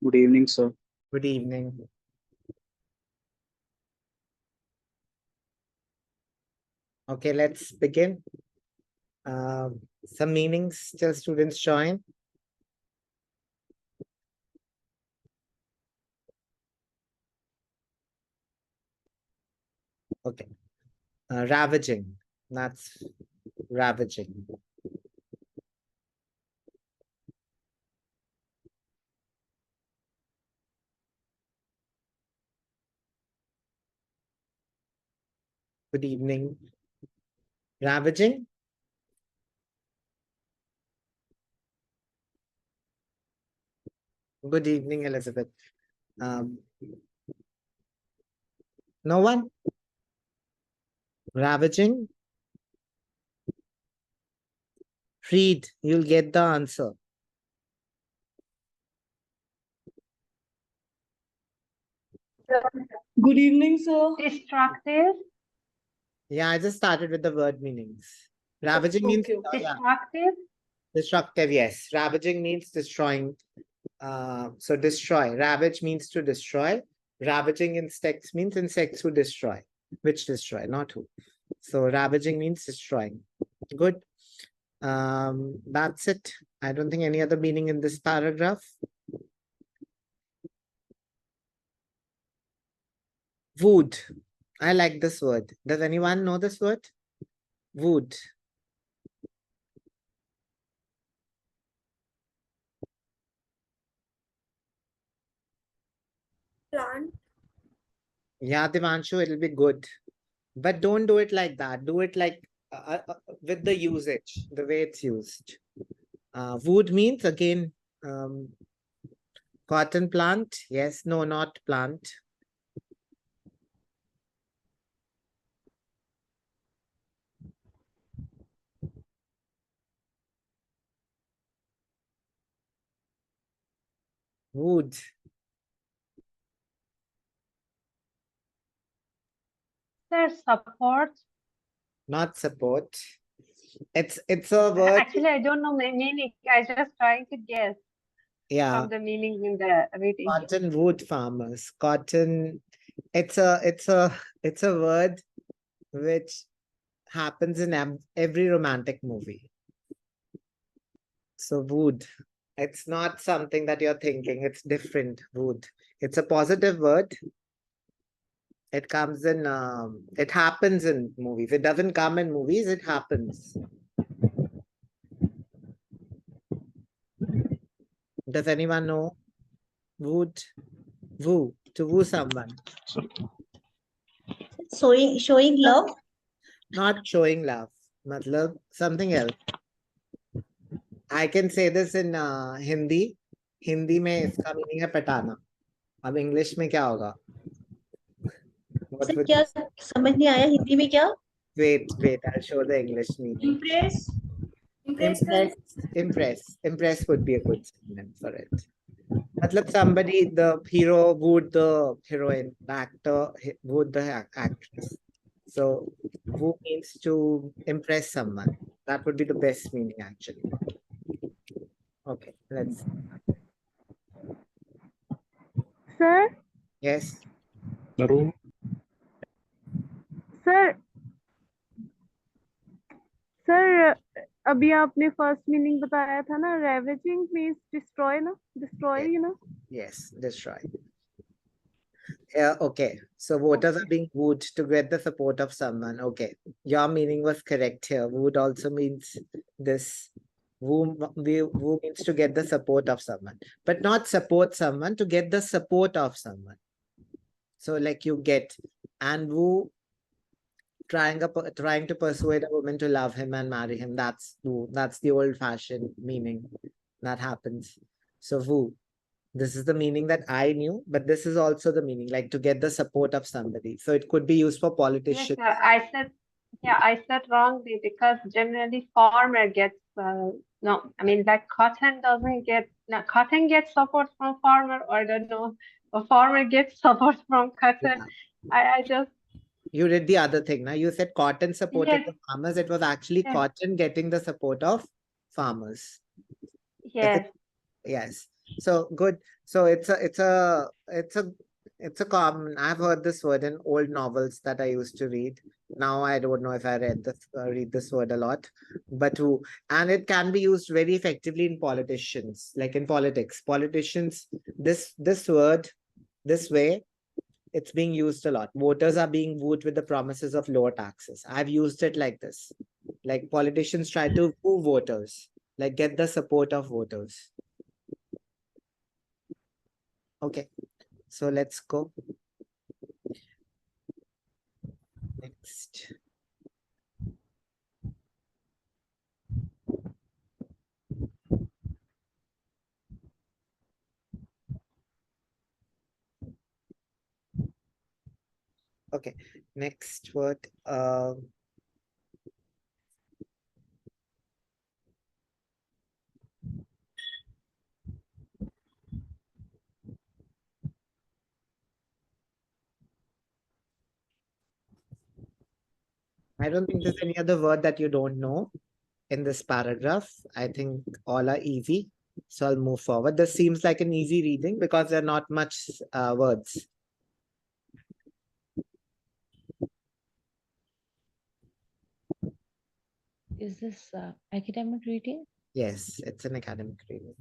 Good evening, sir. Good evening. Okay, let's begin. Some meanings till students join. Okay. Ravaging. That's ravaging. Good evening. Ravaging. Good evening, Elizabeth. No one? Ravaging. Read. You'll get the answer. Good evening, sir. Destructive. Yeah, I just started with the word meanings. Ravaging means Destructive. destructive. Yes. Ravaging means destroying. So destroy. Ravage means to destroy. Ravaging insects means insects who destroy. Which destroy, not who. So ravaging means destroying. Good. That's it. I don't think any other meaning in this paragraph. Wood. I like this word. Does anyone know this word? Wood. Plant. Yeah, Devanshu, it'll be good. But don't do it like that. Do it like with the usage, the way it's used. Wood means again cotton plant. Yes, no, not plant. Wood. There's support. Not support. It's a word. Actually, I don't know the meaning. I just trying to guess Yeah. from the meanings in the reading. Cotton wood farmers. Cotton. It's a word which happens in every romantic movie. So wood. It's not something that you're thinking. It's different. Wood. It's a positive word. It comes in. It happens in movies. It doesn't come in movies. It happens. Does anyone know? Wood. Woo. To woo someone. Showing love. Not showing love. Matlab something else. I can say this in Hindi. Hindi में इसका meaning है पटाना. अब English में क्या होगा? क्या समझ नहीं आया हिंदी में क्या? Wait, I'll show the English meaning. Impress would be a good synonym for it. Matlab somebody, the hero wooed the heroine, the actor wooed the actress. So woo means to impress someone. That would be the best meaning actually. Okay, let's. Sir, Yes. Sir अभी आपने first meaning बताया था ना, ravaging means destroy ना, destroy you know. Yes, destroy. Yeah, okay. So voters are being wooed to get the support of someone. Okay, your meaning was correct here. Wood also means this. Woo means to get the support of someone, but not support someone, to get the support of someone. So like you get, and woo, trying to persuade a woman to love him and marry him. That's woo. That's the old-fashioned meaning that happens. So woo. This is the meaning that I knew, but this is also the meaning, like to get the support of somebody. So it could be used for politicians. Yes, I said wrongly because generally farmer gets no. I mean that cotton doesn't get. No, cotton gets support from farmer, or I don't know. A farmer gets support from cotton. Yeah. I just. You did the other thing. Now you said cotton supported the farmers. It was actually cotton getting the support of farmers. Yes. Yes. So good. So it's a common. I've heard this word in old novels that I used to read. Now I don't know if I read this word a lot, but who, and it can be used very effectively in politicians, like in politics. Politicians, this word, this way, it's being used a lot. Voters are being wooed with the promises of lower taxes. I've used it like this. Like politicians try to woo voters, like get the support of voters. Okay, so let's go next. Okay, next word. I don't think there's any other word that you don't know in this paragraph. I think all are easy. So I'll move forward. This seems like an easy reading because there are not much words. Is this academic reading? Yes, it's an academic reading.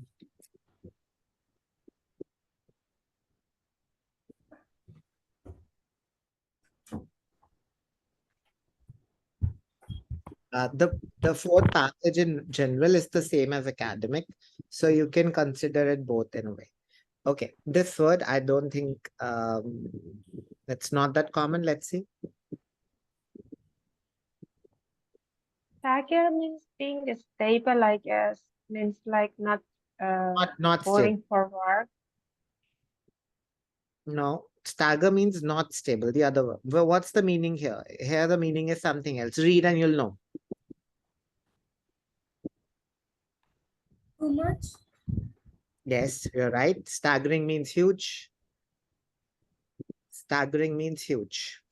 The fourth passage in general is the same as academic, so you can consider it both in a way. Okay, this word I don't think it's not that common. Let's see. Stagger means being stable, I guess. Means like not Not stable. going forward. No, stagger means not stable. The other word. Well, what's the meaning here? Here the meaning is something else. Read and you'll know. Too much. Yes, you're right. Staggering means huge. Staggering means huge.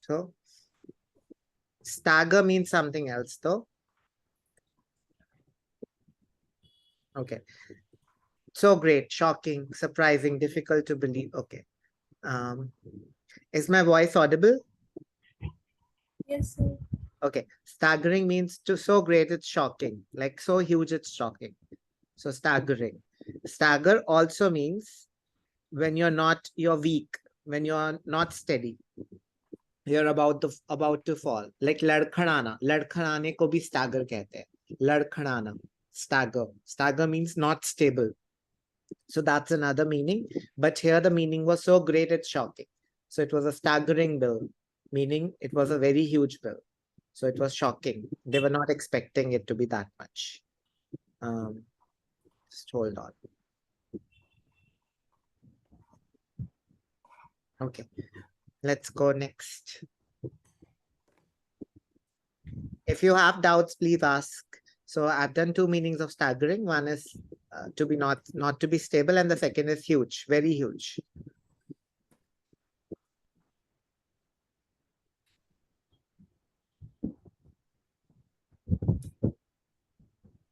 So stagger means something else though. Okay. So great, shocking, surprising, difficult to believe. Okay. Is my voice audible? Yes, sir. Okay. Staggering means to so great it's shocking. Like so huge it's shocking. So staggering. Stagger also means when you're weak, when you're not steady. You're about to fall. Like ladkhanana. Ladkhanane ko bhi stagger kehte hain. Ladkhanana. Stagger. Stagger means not stable. So that's another meaning. But here the meaning was so great it's shocking. So it was a staggering bill, meaning it was a very huge bill. So it was shocking. They were not expecting it to be that much. Just hold on. Okay, let's go next. If you have doubts, please ask. So I've done two meanings of staggering. One is to be not to be stable, and the second is huge, very huge.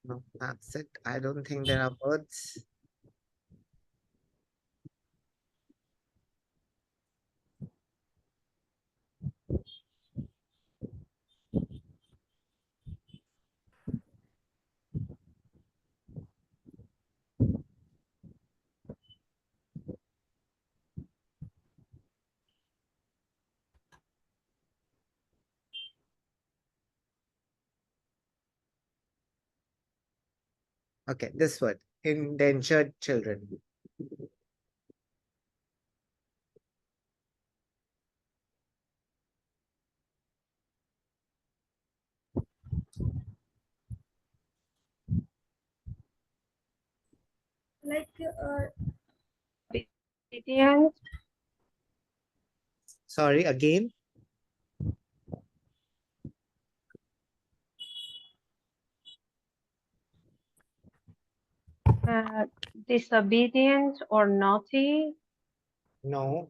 No, that's it. I don't think there are words. Okay, this word, endangered children. Like Obedient. Sorry, again. Disobedient or naughty. No,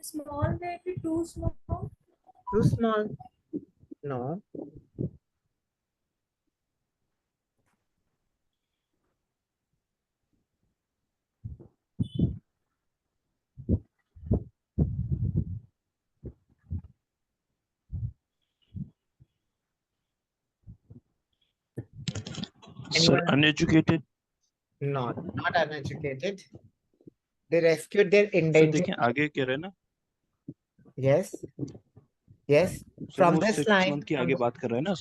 small, maybe too small. too small. No, Anyone? uneducated. Not uneducated. They rescued their sir endangered. देखिए आगे कह रहे हैं ना Yes. Yes. Sir From वो this 6 line. month की from आगे the- बात कर रहे हैं ना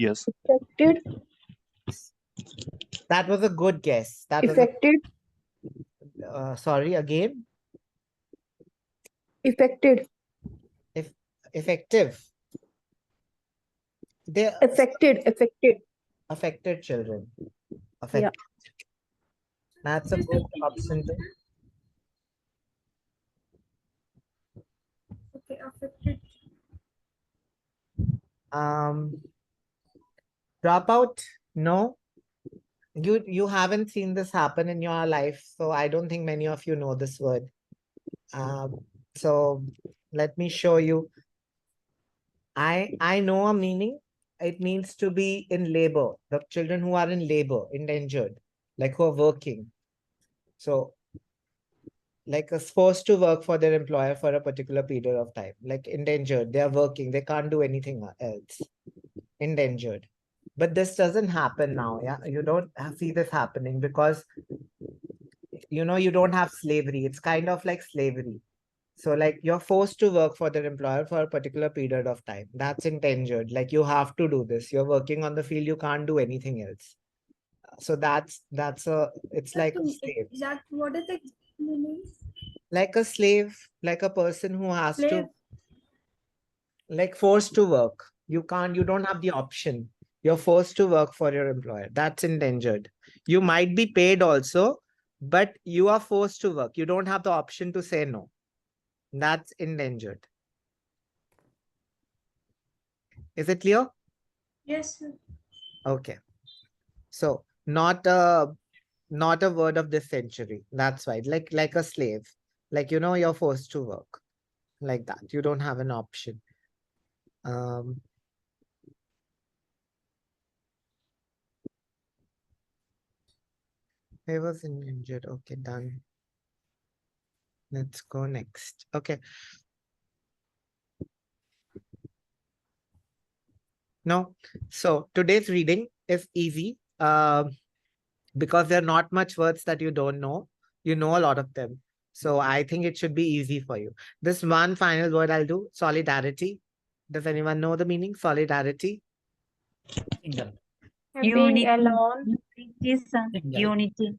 yes Affected, That was a good guess. That was affected, sorry, again. affected, Effective. They affected. affected children. Affected. That's a good option too. Okay, affected. Dropout? No. You haven't seen this happen in your life, so I don't think many of you know this word. So let me show you. I know a meaning. It means to be in labor. The children who are in labor, endangered, like who are working. So like forced to work for their employer for a particular period of time, like endangered. They are working. They can't do anything else. Endangered. But this doesn't happen now. Yeah, you don't see this happening because you don't have slavery. It's kind of like slavery. So like you're forced to work for their employer for a particular period of time. That's endangered. Like you have to do this. You're working on the field. You can't do anything else. So it's like a slave. Is that what is the meaning? Like a slave, like a person who has Slave. to, like forced to work. You don't have the option. You're forced to work for your employer. That's endangered. You might be paid also, but you are forced to work. You don't have the option to say no. That's endangered. Is it clear? Yes, sir. Okay. So not a word of this century. That's right. Like a slave. Like you're forced to work. Like that. You don't have an option. I was injured. Okay, done. Let's go next. Okay. No. So today's reading is easy because there are not much words that you don't know. You know a lot of them. So I think it should be easy for you. This one final word I'll do, solidarity. Does anyone know the meaning? Solidarity. Being alone. Unity.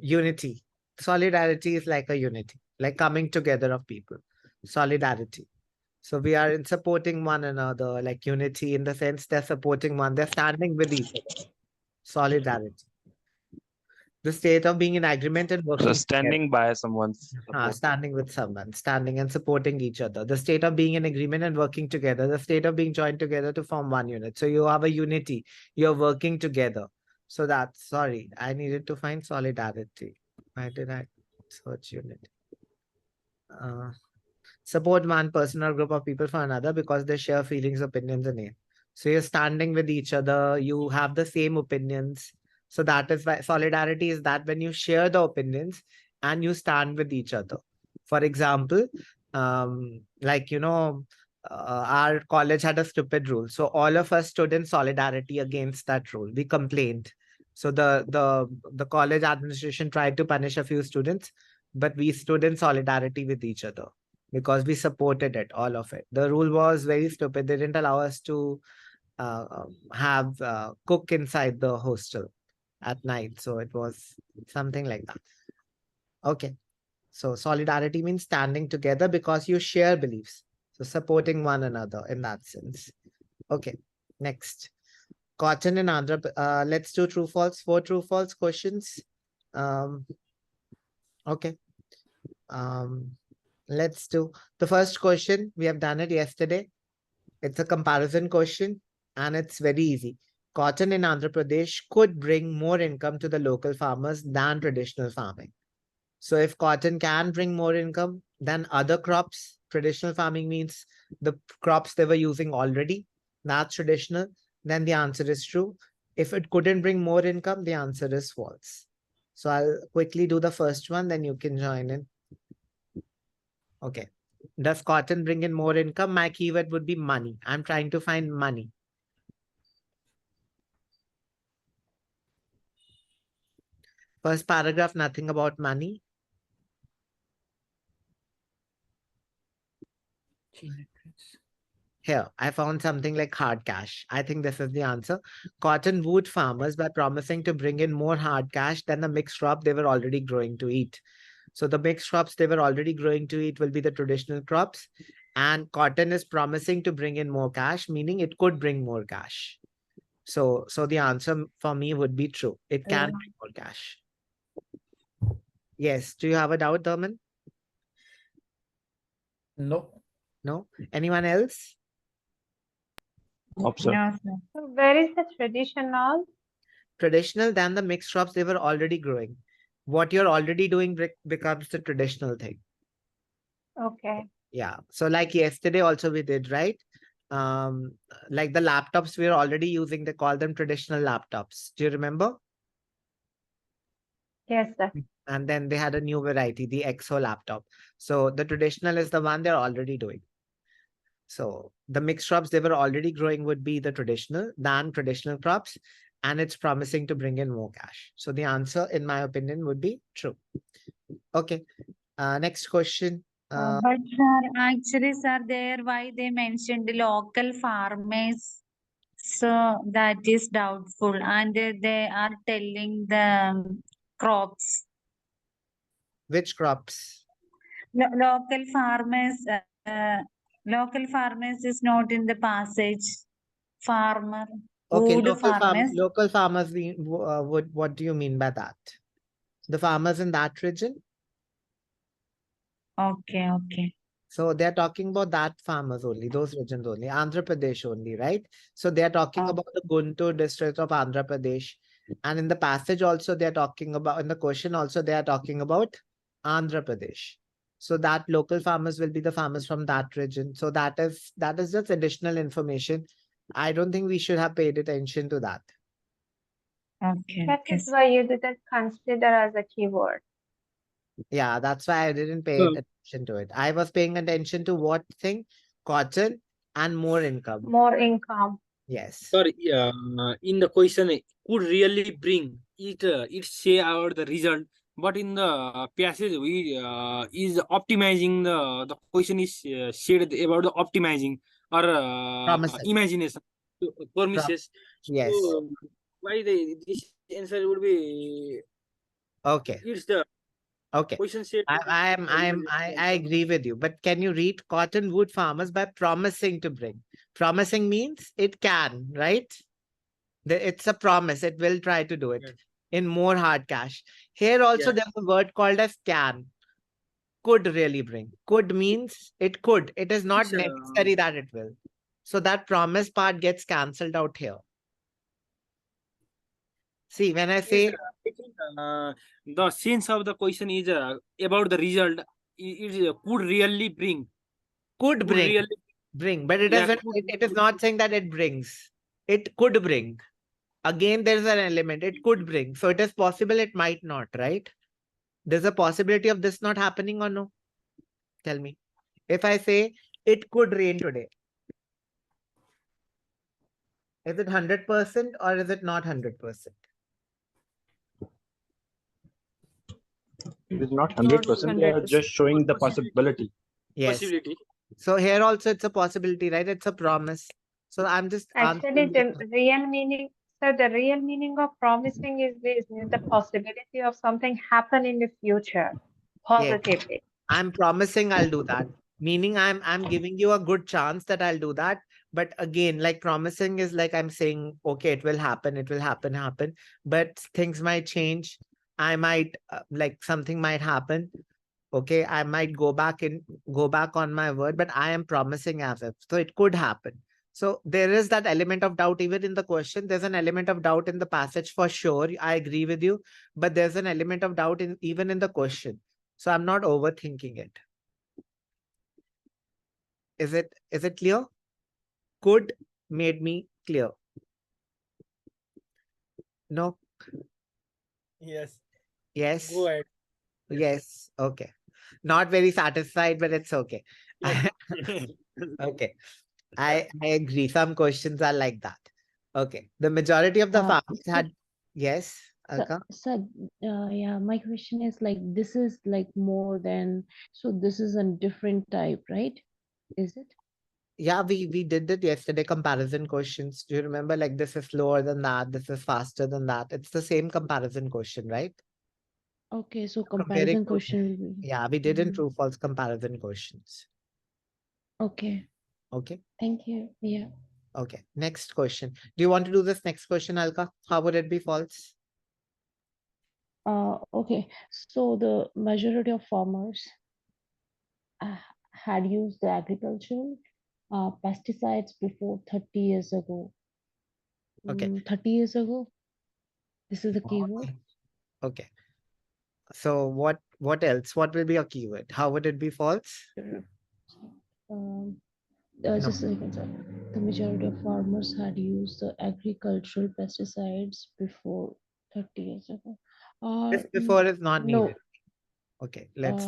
Unity. Solidarity is like a unity, like coming together of people. Solidarity. So we are in supporting one another, like unity in the sense they're supporting they're standing with each other. Solidarity. The state of being in agreement and working so together. standing by someone's support. Standing with someone, standing and supporting each other. The state of being in agreement and working together. The state of being joined together to form one unit. So you have a unity. You're working together. So sorry, I needed to find solidarity. Why did I search unity? Support one person or group of people for another because they share feelings, opinions, and aim. So you're standing with each other. You have the same opinions. So that is why solidarity is that when you share the opinions and you stand with each other. For example, our college had a stupid rule. So all of us stood in solidarity against that rule. We complained. So the college administration tried to punish a few students, but we stood in solidarity with each other because we supported it, all of it. The rule was very stupid. They didn't allow us to have cook inside the hostel at night. So it was something like that. Okay. So solidarity means standing together because you share beliefs. So supporting one another in that sense. Okay. Next. Cotton and Andhra. Let's do true false. 4 true false questions. Okay. Let's do the first question. We have done it yesterday. It's a comparison question and it's very easy. Cotton in Andhra Pradesh could bring more income to the local farmers than traditional farming. So if cotton can bring more income than other crops, traditional farming means the crops they were using already, that's traditional, then the answer is true. If it couldn't bring more income, the answer is false. So I'll quickly do the first one, then you can join in. Okay. Does cotton bring in more income? My keyword would be money. I'm trying to find money. First paragraph, nothing about money. Here, I found something like hard cash. I think this is the answer. Cotton wood farmers by promising to bring in more hard cash than the mixed crop they were already growing to eat. So the mixed crops they were already growing to eat will be the traditional crops. And cotton is promising to bring in more cash, meaning it could bring more cash. So the answer for me would be true. It can bring more cash. Yes. Do you have a doubt, Dharman? No. No? Anyone else? Nope, sir. No, sir. So where is the traditional? Traditional than the mixed crops they were already growing. What you're already doing becomes the traditional thing. Okay. Yeah. So like yesterday also we did, right? Like the laptops we are already using, they call them traditional laptops. Do you remember? Yes, sir. And then they had a new variety, the Exo laptop. So the traditional is the one they're already doing. So the mixed crops they were already growing would be the traditional crops, and it's promising to bring in more cash. So the answer, in my opinion, would be true. Okay. Next question. But sir, actually, sir, there why they mentioned the local farmers, so that is doubtful, and they are telling the crops. Which crops? Local farmers, local farmers is not in the passage. Farmer, Okay, wood farmers. local farmers. What do you mean by that? The farmers in that region? Okay, okay. So they're talking about that farmers only, those regions only, Andhra Pradesh only, right? So they're talking Oh. about the Guntur district of Andhra Pradesh. And in the passage also, they're talking about, in the question also, they are talking about Andhra Pradesh. So that local farmers will be the farmers from that region. So that is just additional information. I don't think we should have paid attention to that. Okay, That okay. is why you didn't consider as a keyword. Yeah, that's why I didn't pay attention to it. I was paying attention to what thing? Cotton and more income. More income. Yes. Sorry, in the question, could really bring it. It say about the result, but in the passage, we is optimizing the question is said about the optimizing or Promising. imagination, promises. Yes. So why this answer would be? Okay. It's the Okay. question said. I agree with you. But can you read cottonwood farmers by promising to bring? Promising means it can, right? It's a promise. It will try to do it Yes. in more hard cash. Here also Yes. there's a word called as can. Could really bring. Could means it could. It is not It's, necessary that it will. So that promise part gets cancelled out here. See, when I say I think, the sense of the question is about the result. It could really bring. could Could bring, really but it Yeah, doesn't. It is not saying that it brings. It could bring. Again, there's an element. It could bring. So it is possible. It might not. Right? There's a possibility of this not happening or no? Tell me. If I say it could rain today, is it 100% or is it not 100%? It is not 100%. They are just showing the possibility. Yes. possibility. So here also it's a possibility, right? It's a promise. So I'm just Actually, answering the real meaning, so the real meaning of promising is this, is the possibility of something happen in the future, positively. I'm promising I'll do that. Meaning I'm giving you a good chance that I'll do that. But again, like promising is like I'm saying, okay, it will happen, happen. But things might change. I might like something might happen. Okay, I might go back on my word, but I am promising as if. So it could happen. So there is that element of doubt even in the question. There's an element of doubt in the passage for sure. I agree with you, but there's an element of doubt even in the question. So I'm not overthinking it. Is it clear? Could made me clear. No? Yes. Yes. Go ahead. Yes. Okay. Not very satisfied, but it's okay. Okay. I agree. Some questions are like that. Okay. The majority of the farmers had, yes. Alka? Sir, yeah, my question is like this is like more than, so this is a different type, right? Is it? Yeah, we did it yesterday, comparison questions. Do you remember? Like this is slower than that, this is faster than that. It's the same comparison question, right? Okay, so Comparing comparison two question things. will be. Yeah, we did in Mhm. true false comparison questions. Okay, Okay. thank you. Yeah. Okay. Next question. Do you want to do this next question, Alka? How would it be false? Okay, so the majority of farmers uh, had used the agricultural pesticides before 30 years ago. Okay. 30 years ago, this is the keyword. Okay. So what else? What will be a keyword? How would it be false? Um, No. just a second, sir. The majority of farmers had used the agricultural pesticides before 30 years ago. This before is not No, needed. Okay, let's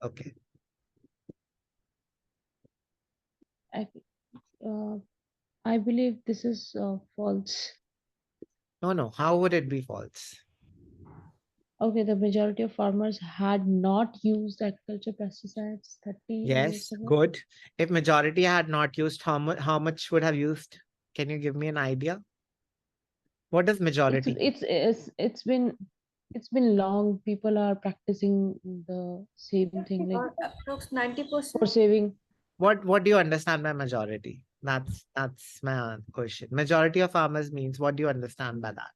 okay. I believe this is false. No. How would it be false? Okay, the majority of farmers had not used agriculture pesticides 30 years Yes, ago. good. If majority had not used, how much would have used? Can you give me an idea? What does majority? It's been long. People are practicing the same thing, like Approx 90%. for saving. What do you understand by majority? That's my question. Majority of farmers means what do you understand by that?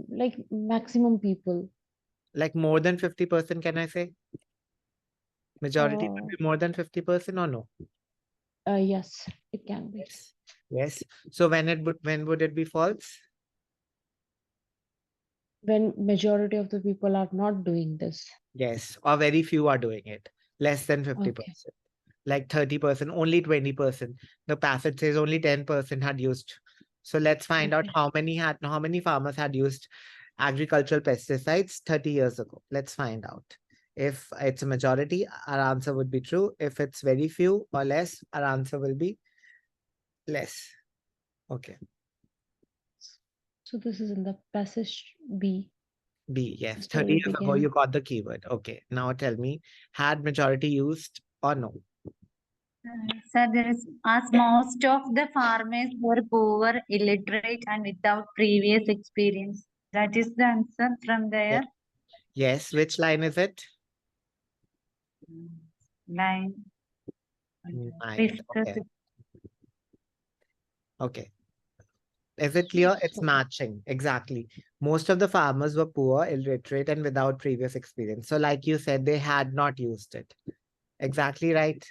Like maximum people. Like more than 50%, can I say? Majority would be more than 50% or no? Yes, it can be. Yes. Yes. So when would it be false? When majority of the people are not doing this. Yes, or very few are doing it. Less than 50%. Okay. Like 30%, only 20%. The passage says only 10% had used. So let's find out how many farmers had used agricultural pesticides 30 years ago. Let's find out. If it's a majority, our answer would be true. If it's very few or less, our answer will be less. Okay. So this is in the passage B. B, yes. The 30 story years ago, began. you got the keyword. Okay. Now tell me, had majority used or no? Sir, there is, as most of the farmers were poor, illiterate, and without previous experience. That is the answer from there. Yes. Which line is it? Line. Nine. Fifth, Okay. sixth. Okay. Is it clear? It's matching. Exactly. Most of the farmers were poor, illiterate, and without previous experience. So like you said, they had not used it. Exactly right.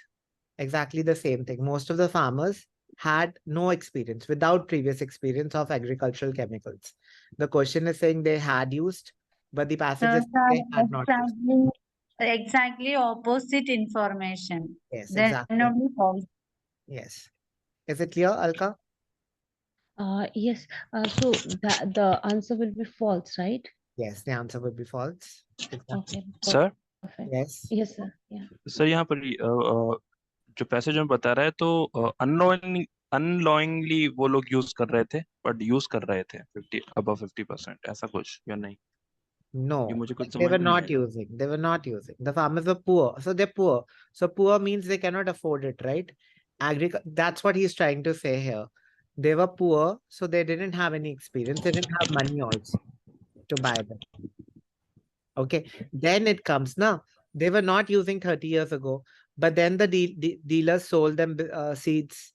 Exactly the same thing. Most of the farmers had no experience, without previous experience of agricultural chemicals. The question is saying they had used, but the passage is Sir, saying they had not used. exactly opposite information. Yes, Then exactly. only false. Yes. Is it clear, Alka? Yes. So the answer will be false, right? Yes, the answer would be false. Exactly. Okay. Sir, Perfect. Yes. Yes, sir. Yeah. Sir यहाँ पर जो passage में बता रहा है तो अनलॉइंगली वो लोग यूज कर रहे थे बट यूज कर रहे थे 50% ऐसा कुछ या नहीं No, ये मुझे कुछ they समझ were में नहीं not आया using. They were not using. The farmers were poor. So they're poor. So poor means they cannot afford it, right? That's what he's trying to say here. They were poor, so they didn't have any experience. They didn't have money also to buy them. Okay. Then it comes now. They were not using 30 years ago, but then the dealers sold them seeds,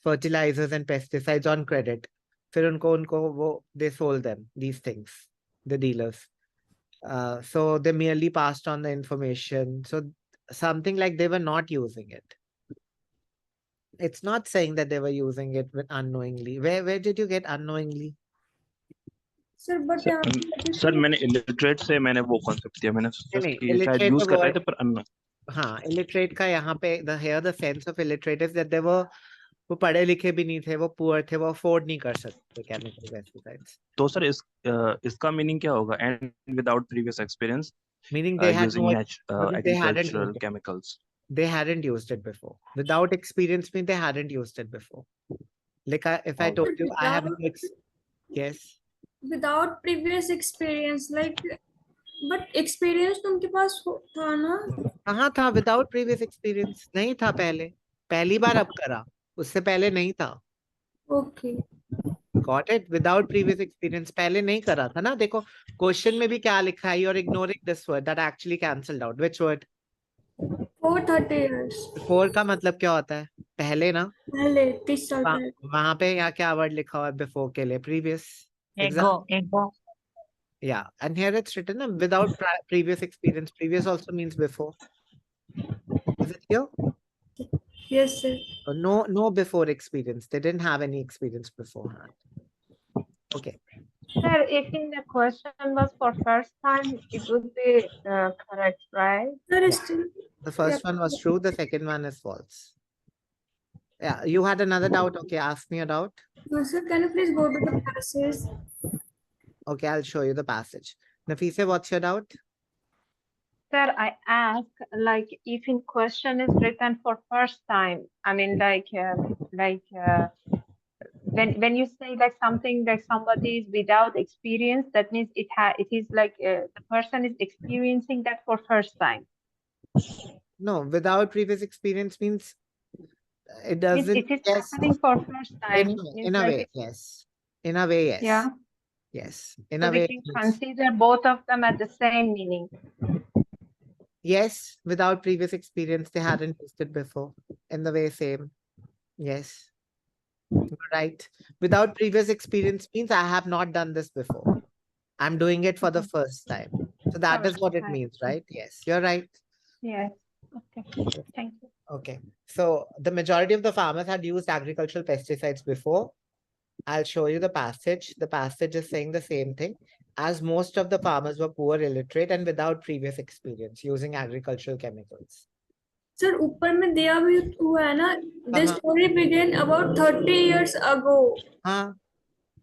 fertilizers, and pesticides on credit. फिर उनको they sold them these things, the dealers. So they merely passed on the information. So something like they were not using it. It's not saying that they were using it unknowingly. Where did you get unknowingly? Sir, but sir मैंने illiterate से मैंने वो concept दिया मैंने सोचा नहीं, कि शायद illiterate यूज कर रहे word. थे पर अन हाँ, illiterate का यहाँ पे the sense of illiterate is that they were, वो पढ़े लिखे भी नहीं थे, वो poor थे, वो afford नहीं कर सकते chemical pesticides. तो सर इसका मीनिंग क्या होगा and without previous experience Meaning they had no, they hadn't agricultural used it. Chemicals They hadn't used it before. Without experience means they hadn't used it before. Like if I told you I have no yes. without previous experience, like, but experience तो उनके पास था ना? कहाँ था? Without previous experience नहीं था पहले, पहली बार अब करा, उससे पहले नहीं था। Okay. Got it? Without previous experience, पहले नहीं करा था ना। देखो क्वेश्चन में भी क्या लिखा है, you are ignoring this word that actually cancelled out. Which word? For 30 years. Before का मतलब क्या होता है? पहले ना। पहले 30 साल पहले. वहां पे यहाँ क्या वर्ड लिखा हुआ है बिफोर के लिए? Previous. Ego. Yeah, and here it's written without previous experience. Previous also means before. Is it here? Yes, sir. No before experience. They didn't have any experience beforehand. Okay. Sir, if in the question was for first time, it would be correct, right? Sir, Yeah. still. The first one was true. The second one is false. Yeah, you had another doubt. Okay, ask me a doubt. No, sir, can you please go to the passage? Okay, I'll show you the passage. Nafisa, what's your doubt? Sir, I ask, like, if in question is written for first time, I mean, when you say like something like somebody is without experience, that means it is like the person is experiencing that for first time. No, without previous experience means it doesn't. It is happening for first time. In a way, yes. In a way, yes. Yeah. Yes. In So a we way. can consider both of them at the same meaning. Yes, without previous experience, they hadn't used it before. In the way, same. Yes. Right. Without previous experience means I have not done this before. I'm doing it for the first time. So that is what it means, right? Yes, you're right. Yes. Okay. Thank you. Okay. So the majority of the farmers had used agricultural pesticides before. I'll show you the passage. The passage is saying the same thing. As most of the farmers were poor, illiterate, and without previous experience using agricultural chemicals. Sir, ऊपर में दिया भी हुआ है ना? This story began about 30 years ago. हाँ,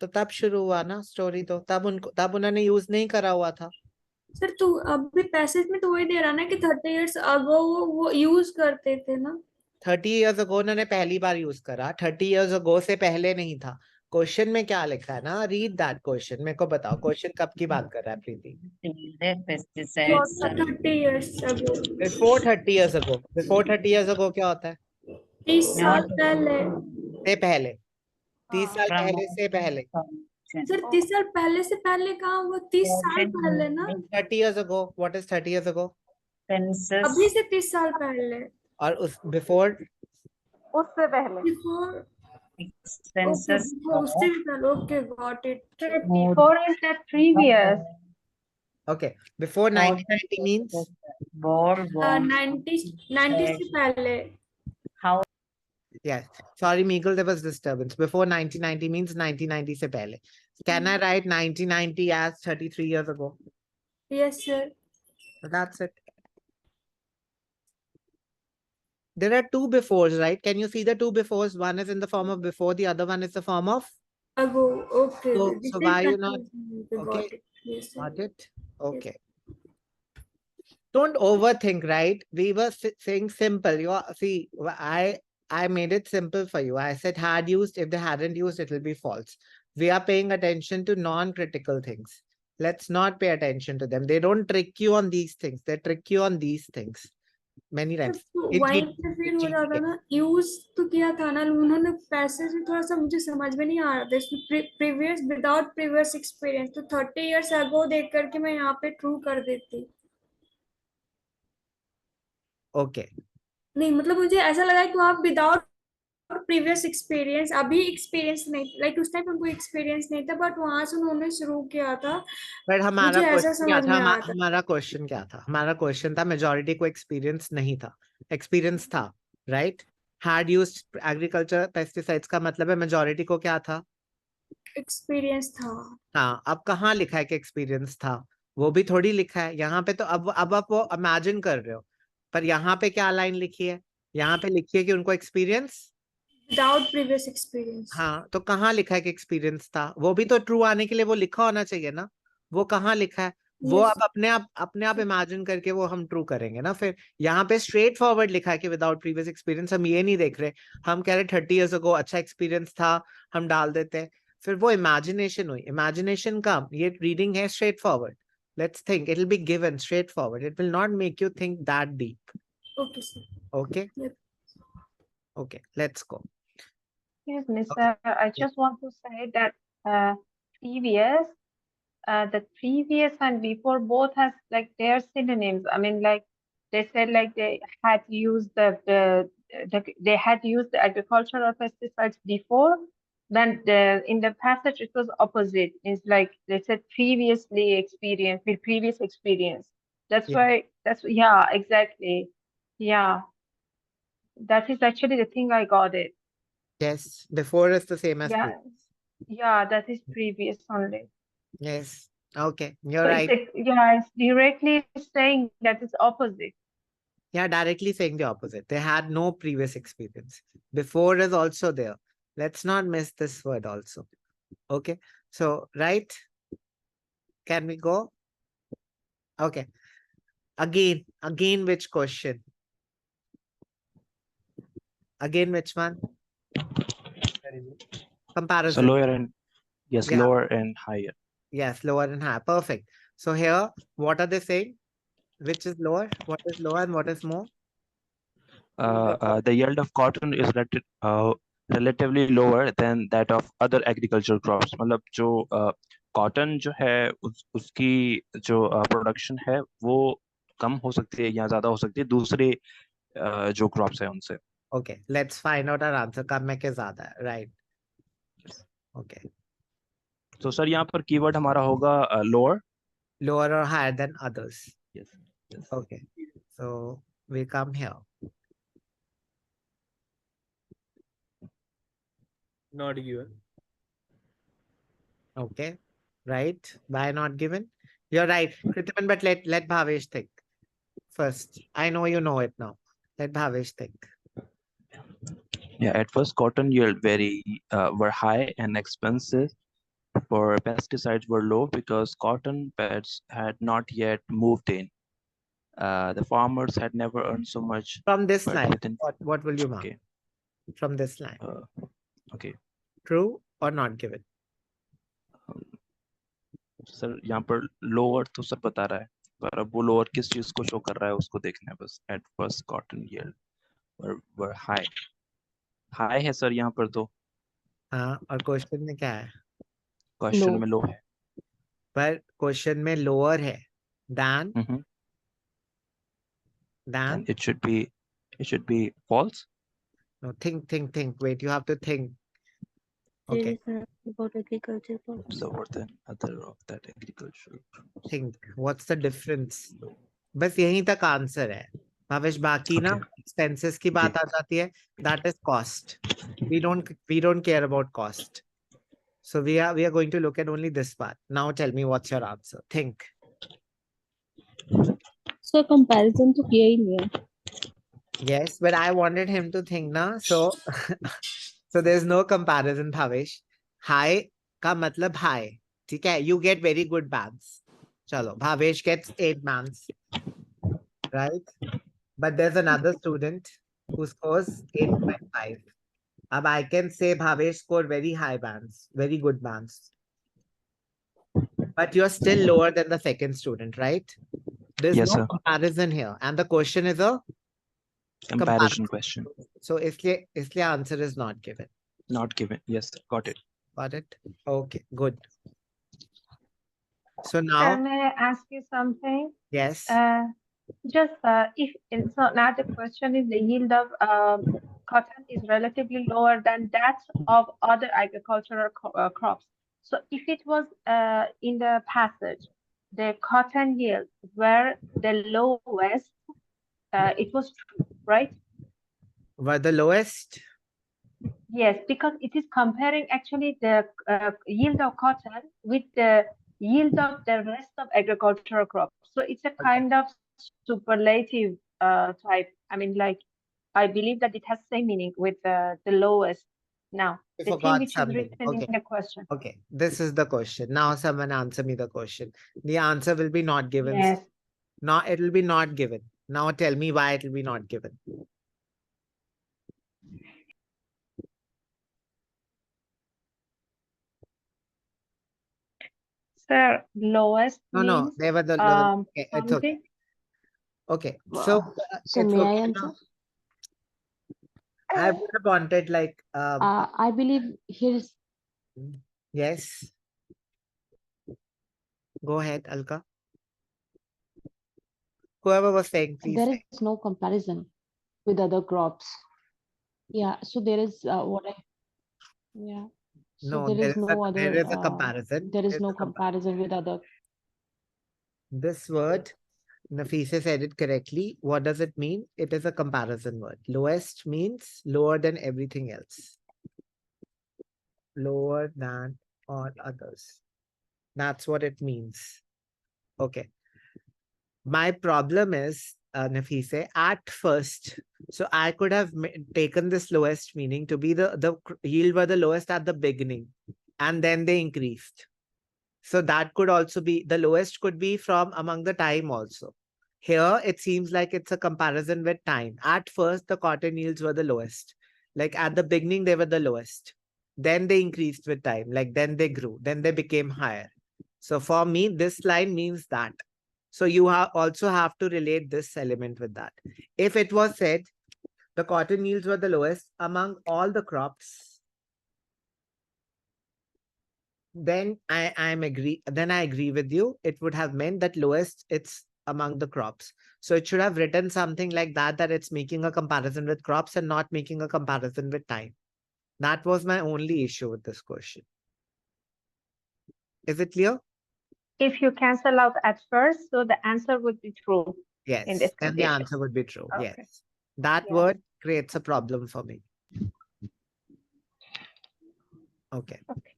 तो तब शुरू हुआ ना स्टोरी, तो तब उन्होंने यूज नहीं करा हुआ था। सर तो अभी पैसेज में तो वही दे रहा ना कि 30 years ago वो यूज करते थे ना? 30 years ago उन्होंने पहली बार यूज करा, 30 years ago से पहले नहीं था। क्वेश्चन में क्या लिखा है ना, रीड दैट क्वेश्चन, मेरे को बताओ क्वेश्चन कब की बात कर रहा है प्रीति? Pesticides. 30 years ago. Before 30 years ago. Before 30 years ago क्या होता है? 30 साल पहले. से पहले, 30 साल पहले से पहले। सर 30 साल पहले से पहले कहाँ? वो 30 साल पहले ना? 30 years ago. What is 30 years ago? अभी से 30 साल पहले. और उस बिफोर? उससे पहले. Before. Expenses. उससे भी पहले. Okay, got it. Before is that previous. Okay. Before 1990 means? 90 से पहले. How? Yes. Sorry, Meagle, there was disturbance. Before 1990 means 1990 से पहले. Can I write 1990 as 33 years ago? Yes, sir. So that's it. There are two befores, right? Can you see the two befores? One is in the form of before, the other one is the form of? Ago. Okay. So why you not? Got Okay. it. Yes, sir. Got it? Okay. Don't overthink, right? We were saying simple. See, I made it simple for you. I said had used. If they hadn't used, it will be false. We are paying attention to non-critical things. Let's not pay attention to them. They don't trick you on these things. They trick you on these things. Many times. वहीं पे फिर हो जाता ना, use तो किया था ना उन्होंने, पैसे से थोड़ा सा मुझे समझ में नहीं आ रहा था प्रीवियस, विदाउट प्रीवियस एक्सपीरियंस, तो 30 years ago देख करके मैं यहाँ पे ट्रू कर देती. ओके. नहीं मतलब मुझे ऐसा लगा कि आप विदाउट प्रीवियस एक्सपीरियंस, अभी एक्सपीरियंस नहीं, लाइक उस टाइम उनको एक्सपीरियंस नहीं था, बट वहां से उन्होंने शुरू किया था. बट हमारा क्वेश्चन क्या था? हमारा क्वेश्चन क्या था? हमारा क्वेश्चन था मेजॉरिटी को एक्सपीरियंस नहीं था, एक्सपीरियंस था, right? Had used agriculture pesticides का मतलब है मेजॉरिटी को क्या था? एक्सपीरियंस था. हाँ, अब कहाँ लिखा है कि एक्सपीरियंस था? वो भी थोड़ी लिखा है यहाँ पे. तो अब आप वो इमेजिन कर रहे हो, पर यहाँ पे क्या लाइन लिखी है? यहाँ पे लिखी है कि उनको एक्सपीरियंस विदाउट प्रीवियस एक्सपीरियंस. हाँ, तो कहाँ लिखा है कि एक्सपीरियंस था? वो भी तो ट्रू आने के लिए वो लिखा होना चाहिए ना. वो कहाँ लिखा है? वो अब अपने आप इमेजिन करके वो हम ट्रू करेंगे ना. फिर यहाँ पे स्ट्रेट फॉरवर्ड लिखा है कि विदाउट प्रीवियस एक्सपीरियंस. हम ये नहीं देख रहे, हम कह रहे 30 years ago अच्छा एक्सपीरियंस था, हम डाल देते हैं. फिर वो imagination हुई. Imagination कम. ये reading है straightforward. Let's think. It'll be given straightforward. It will not make you think that deep. Okay, sir. Okay? Yep. Okay, let's go. Excuse me, Okay. sir. I just want to say that previous, the previous and before both has like their synonyms. I mean, like they said, like they had used they had used the agricultural pesticides before. Then in the passage it was opposite. It's like they said previously experience with previous experience. That's Yeah. why. Yeah, exactly. Yeah, that is actually the thing I got it. Yes, before is the same as Yeah, previous. yeah, that is previous only. Yes. Okay, you're So right. it's directly saying that it's opposite. Yeah, directly saying the opposite. They had no previous experience. Before is also there. Let's not miss this word also. Okay. So, right? Can we go? Okay. Again, which question? Again, which one? So Comparison. lower and yes, Yeah. lower and higher. Yes, lower and higher. Perfect. So here, what are they saying? Which is lower? What is lower and what is more? The yield of cotton is relatively lower than that of other agricultural crops. मतलब जो cotton जो है उसकी जो production है वो कम हो सकती है या ज्यादा हो सकती है दूसरे जो crops है उनसे. Okay, let's find out our answer. कम में के ज्यादा है, right? Okay. So सर यहाँ पर keyword हमारा होगा lower. Lower or higher than others. Yes. Yes. Okay. So we come here. Not given. Okay. Right. Why not given? You're right, Kritiman, but let Bhavesh think first. I know you know it now. Let Bhavesh think. Yeah, at first cotton yield were high and expenses for pesticides were low because cotton beds had not yet moved in. The farmers had never earned so much. From this but line, within- what will you mark? Okay. From this line. Okay. True or not given? Sir यहाँ पर lower तो sir बता रहा है पर अब वो lower किस चीज को show कर रहा है उसको देखना है बस. At first cotton yield were high. High है सर यहाँ पर तो. हाँ, और क्वेश्चन में क्या है? Question में low है. पर क्वेश्चन में lower है than Then it should be false. No, think. Wait, you have to think. Okay. About agriculture crops. Lower than other of that agriculture. Think. What's the difference? बस यहीं तक answer है. भावेश बाकी ना expenses की बात आ जाती है. That is cost. We don't care about cost. So we are going to look at only this part. Now tell me what's your answer. Think. So comparison तो किया ही नहीं है. Yes, but I wanted him to think na. So so there's no comparison, Bhavesh. High का मतलब high. ठीक है? You get very good bands. Chalo, Bhavesh gets 8 bands. Right? But there's another student who scores 8.5. Ab I can say Bhavesh scored very high bands, very good bands. But you're still lower than the second student, right? There's Yes, no sir. comparison here. And the question is a Comparison question. So इसलिए answer is not given. Not given. Yes, got it. Got it? Okay, good. So now, May I ask you something? yes. If it's not now the question is the yield of cotton is relatively lower than that of other agricultural crops. So if it was in the passage, the cotton yield were the lowest, it was true, right? Were the lowest? Yes, because it is comparing actually the yield of cotton with the yield of the rest of agricultural crops. So it's a kind of superlative type. I mean, like, I believe that it has same meaning with the lowest. Now, I the thing forgot which is something. written Okay. in the question. Okay, this is the question. Now someone answer me the question. The answer will be not given. Yes. Now it will be not given. Now tell me why it will be not given. Sir, lowest No, no, means they were the okay, it's okay. something. Okay, so So it's may I okay answer? now. I would have wanted like I believe here's yes. Go ahead, Alka. Whoever was saying, please there say. is no comparison with other crops. Yeah, so there is what I yeah. So No, there is no there other is a comparison. there is There's no a comparison. comparison with other. This word, Nafisa said it correctly. What does it mean? It is a comparison word. Lowest means lower than everything else. Lower than all others. That's what it means. Okay. My problem is, Nafise, at first, so I could have taken this lowest meaning to be the yield were the lowest at the beginning, and then they increased. So that could also be, the lowest could be from among the time also. Here, it seems like it's a comparison with time. At first, the cotton yields were the lowest. Like at the beginning, they were the lowest. Then they increased with time. Like then they grew. Then they became higher. So for me, this line means that. So you also have to relate this element with that. If it was said, the cotton yields were the lowest among all the crops, then I agree with you. It would have meant that lowest it's among the crops. So it should have written something like that, that it's making a comparison with crops and not making a comparison with time. That was my only issue with this question. Is it clear? If you cancel out at first, so the answer would be true Yes, in this then the condition. answer would be true. Okay. Yes. That Yeah. word creates a problem for me. Okay. Okay.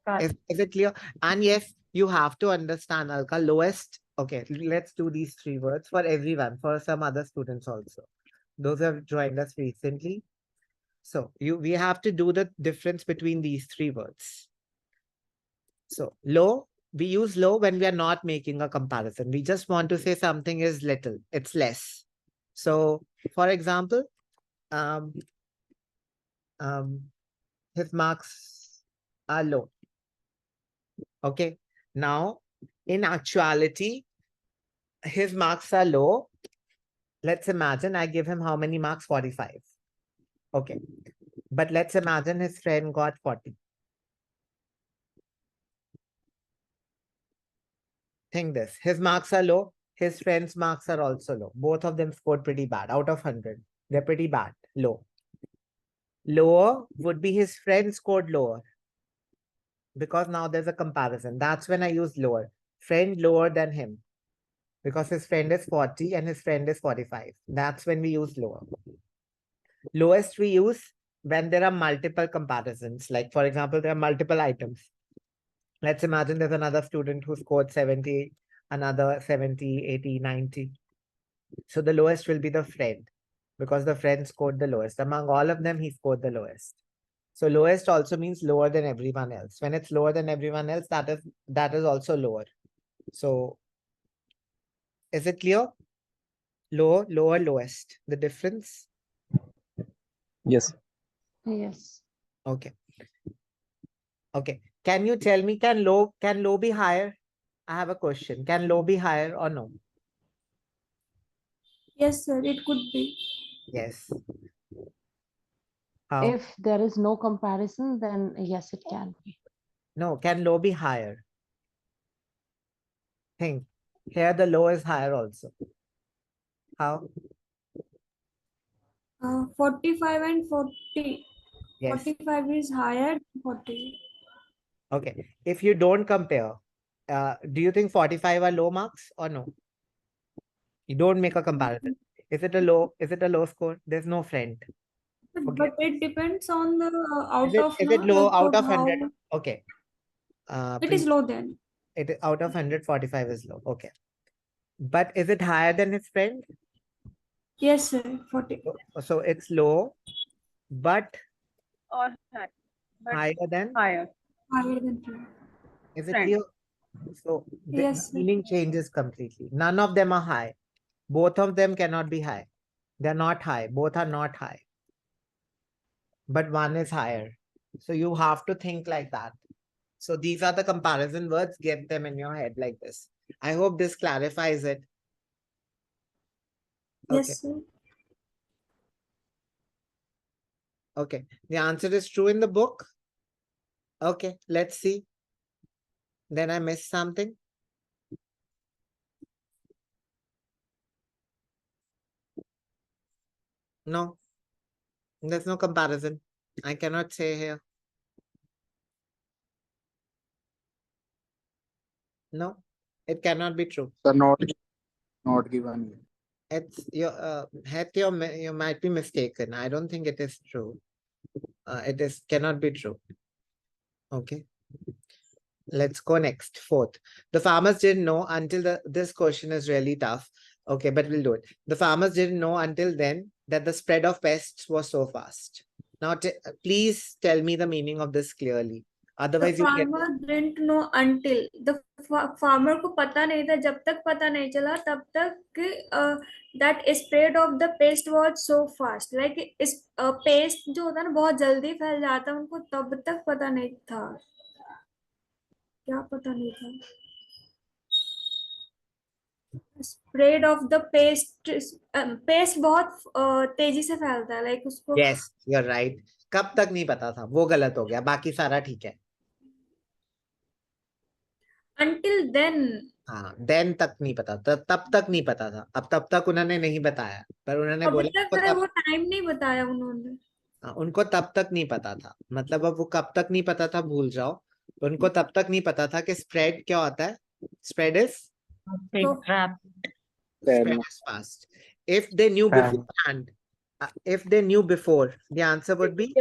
Got it. Is it clear? And yes, you have to understand, Alka, lowest. Okay, let's do these three words for everyone, for some other students also. Those who have joined us recently. So we have to do the difference between these three words. So low, we use low when we are not making a comparison. We just want to say something is little, it's less. So for example, his marks are low. Okay. Now, in actuality, his marks are low. Let's imagine I give him how many marks? 45. Okay. But let's imagine his friend got 40. Think this. His marks are low. His friend's marks are also low. Both of them scored pretty bad. Out of 100. They're pretty bad. Low. Lower would be his friend scored lower. Because now there's a comparison. That's when I use lower. Friend lower than him. Because his friend is 40 and his friend is 45. That's when we use lower. Lowest we use when there are multiple comparisons. Like, for example, there are multiple items. Let's imagine there's another student who scored 70, another 70, 80, 90. So the lowest will be the friend because the friend scored the lowest. Among all of them, he scored the lowest. So lowest also means lower than everyone else. When it's lower than everyone else, that is also lower. So is it clear? Low, lower, lowest. The difference? Yes. Yes. Okay. Okay. Can you tell me, can low be higher? I have a question. Can low be higher or no? Yes, sir, it could be. Yes. How? If there is no comparison, then yes, it can be. No, can low be higher? Think. Here the low is higher also. How? 45 and 40. Yes. 45 is higher than 40. Okay. If you don't compare, do you think 45 are low marks or no? You don't make a comparison. Is it a low score? There's no friend. But it depends on the Is it low out of how 100? Okay. it is low then. It out of 145 is low. Okay. But is it higher than his friend? Yes, sir, 40. So it's low, but Or high, but higher than? higher. Higher than 2. Is it Friend. clear? So the Yes, sir. meaning changes completely. None of them are high. Both of them cannot be high. They're not high. Both are not high. But one is higher. So you have to think like that. So these are the comparison words. Get them in your head like this. I hope this clarifies it. Okay. Yes, sir. Okay. The answer is true in the book. Okay. Let's see. Then I missed something. No. There's no comparison. I cannot say here. No. It cannot be true. The not given. It's your you might be mistaken. I don't think it is true. It cannot be true. Okay. Let's go next. Fourth. The farmers didn't know until this question is really tough. Okay, but we'll do it. The farmers didn't know until then that the spread of pests was so fast. Now, please tell me the meaning of this clearly. The Otherwise, you get farmer didn't know until the farmer को पता नहीं था, जब तक पता नहीं चला तब तक that spread of the pest was so fast. Like इस pest जो होता है ना बहुत जल्दी फैल जाता है, उनको तब तक पता नहीं था. क्या पता नहीं था? Spread of the pest, pest बहुत तेजी से फैलता है. Like उसको. Yes, you're right. कब तक नहीं पता था, वो गलत हो गया, बाकी सारा ठीक है. Until then. हाँ, then तक नहीं पता था, तब तक नहीं पता था. अब तब तक उन्होंने नहीं बताया, पर उन्होंने बोला वो टाइम नहीं बताया उन्होंने. उनको तब तक नहीं पता था. मतलब अब वो कब तक नहीं पता था भूल जाओ. उनको तब तक नहीं पता था कि स्प्रेड क्या होता है. Spread is spread is fast. If they knew beforehand, if they knew before, the answer would be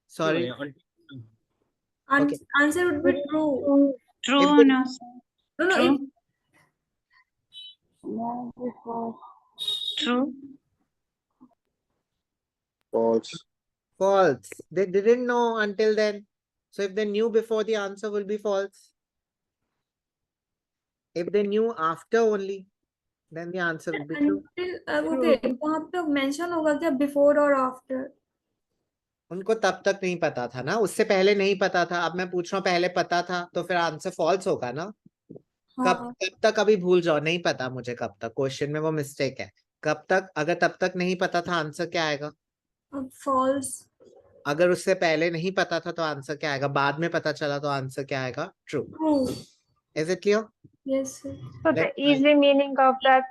sorry. Okay. Answer would be true. True, no. No. True. False. False. They didn't know until then. So if they knew before, the answer will be false. If they knew after only, then the answer will be true. Okay, वहाँ पे mention होगा क्या before or after? उनको तब तक नहीं पता था ना, उससे पहले नहीं पता था. अब मैं पूछ रहा हूँ पहले पता था, तो फिर आंसर फॉल्स होगा ना. कब तक अभी भूल जाओ, नहीं पता मुझे कब तक. क्वेश्चन में वो मिस्टेक है. कब तक, अगर तब तक नहीं पता था आंसर क्या आएगा? फॉल्स. अगर उससे पहले नहीं पता था तो आंसर क्या आएगा? बाद में पता चला तो आंसर क्या आएगा? True. Is it clear? Yes, sir. So the easy meaning of that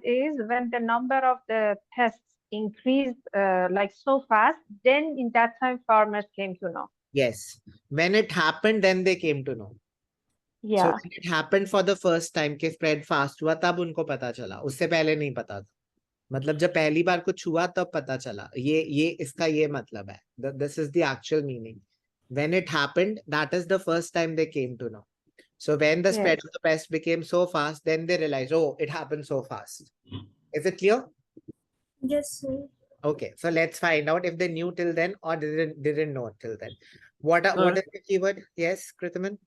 is when the number of the pests increased like so fast, then in that time farmers came to know. Yes. When it happened, then they came to know. Yeah. So when it happened for the first time कि spread fast हुआ, तब उनको पता चला. उससे पहले नहीं पता था. मतलब जब पहली बार कुछ हुआ तब पता चला. ये इसका ये मतलब है. This is the actual meaning. When it happened, that is the first time they came to know. So when the spread of the pest became so fast, then they realized, oh, it happened so fast. Is it clear? Yes, sir. Okay, so let's find out if they knew till then or didn't know till then. What is the keyword? Yes, Kritaman?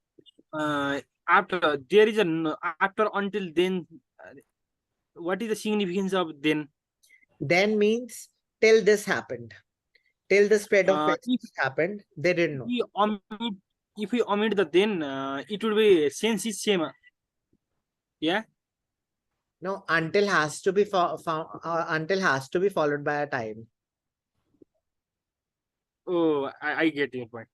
After there is after until then. What is the significance of then? Then means till this happened. Till the spread of pest happened, they didn't know. If we omit the then, it would be sense is same. Yeah. No, until has to be until has to be followed by a time. Oh, I get your point.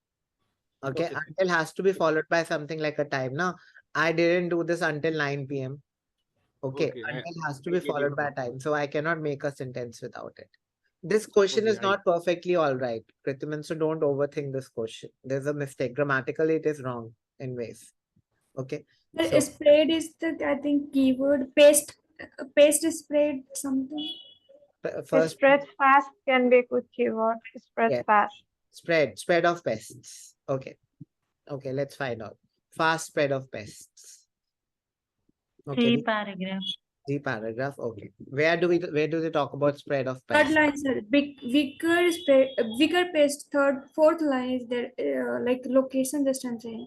Okay, until has to be followed by something like a time. Now, I didn't do this until 9 p.m. Okay, until has to be followed by a time. So I cannot make a sentence without it. This question is not perfectly all right, Kritiman, so don't overthink this question. There's a mistake. Grammatically, it is wrong in ways. Okay. So, spread is the, I think, keyword. Paste is spread something. First, spread fast can be a good keyword. Spread fast. Spread of pests. Okay. Okay, let's find out. Fast spread of pests. Okay. C paragraph. C paragraph. Okay. Where do they talk about spread of pests? Third line, sir. Bigger pest. Fourth line is there. Like location, just I'm saying.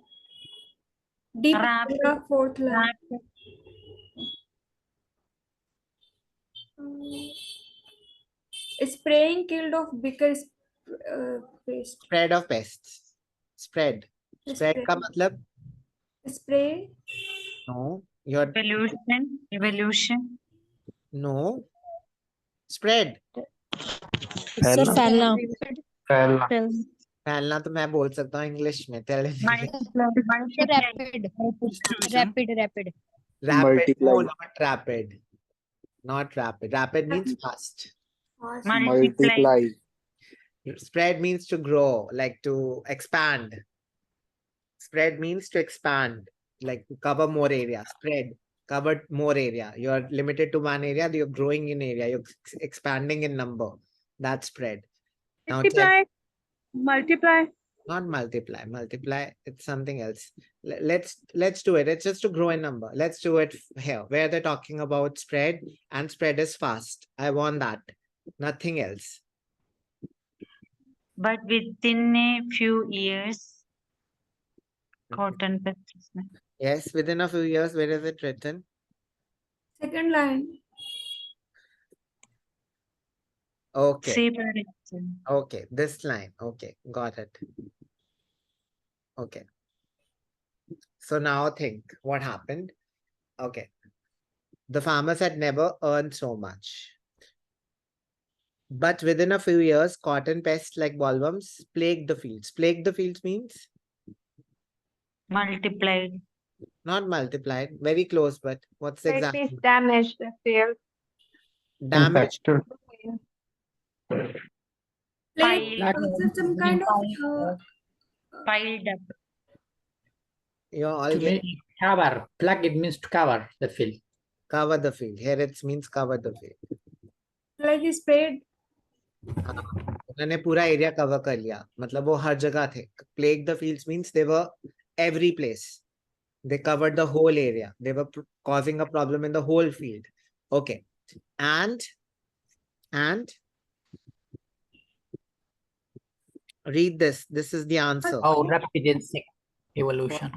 Deep paragraph, fourth line. Spraying killed of bigger pest. Spread of pests. Spread. Spread Spray. का मतलब? Spray. No. Your Evolution. no. Spread. Sir फैलना फैलना फैलना तो मैं बोल सकता हूँ इंग्लिश में. Tell in English. Distribution. Rapid Rapid. No, Multiply. not rapid. Not rapid. Rapid means fast. Fast. Multiply. Spread means to grow, like to expand. Spread means to expand, like to cover more area. Spread, covered more area. You're limited to one area, you're growing in area, you're expanding in number. That's spread. Now Multiply. not multiply. Multiply, it's something else. Let's do it. It's just to grow in number. Let's do it here, where they're talking about spread, and spread is fast. I want that. Nothing else. But within a few years, cotton pests. Yes, within a few years. Where is it written? Second line. Okay. See prediction. Okay, this line. Okay, got it. Okay. So now think what happened. Okay. The farmers had never earned so much. But within a few years, cotton pests like bollworms plagued the fields. Plagued the fields means Multiplied. not multiplied, very close, but what's the It exact means damage the field. damage? Plague. Piled, Some kind of. piled up. You're all To getting make cover. Plug, it means to cover the field. cover the field. Here it means cover the field. Like sprayed. उन्होंने पूरा area cover कर लिया, मतलब वो हर जगह थे. Plague the fields means they were every place. They covered the whole area. They were causing a problem in the whole field. Okay. And read this. This is the answer. How rapid insect evolution.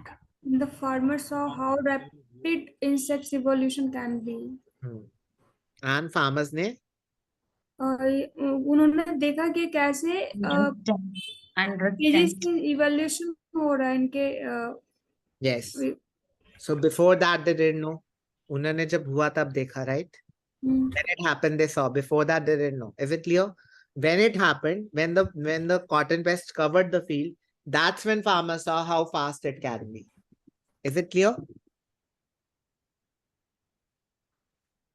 The farmer saw how rapid insects evolution can be. And farmers ने उन्होंने देखा कि कैसे तेजी से evolution हो रहा है इनके. Yes. So before that they didn't know. उन्होंने जब हुआ तब देखा, right? When it happened they saw. Before that they didn't know. Is it clear? When it happened, when the cotton pest covered the field, that's when farmers saw how fast it can be. Is it clear?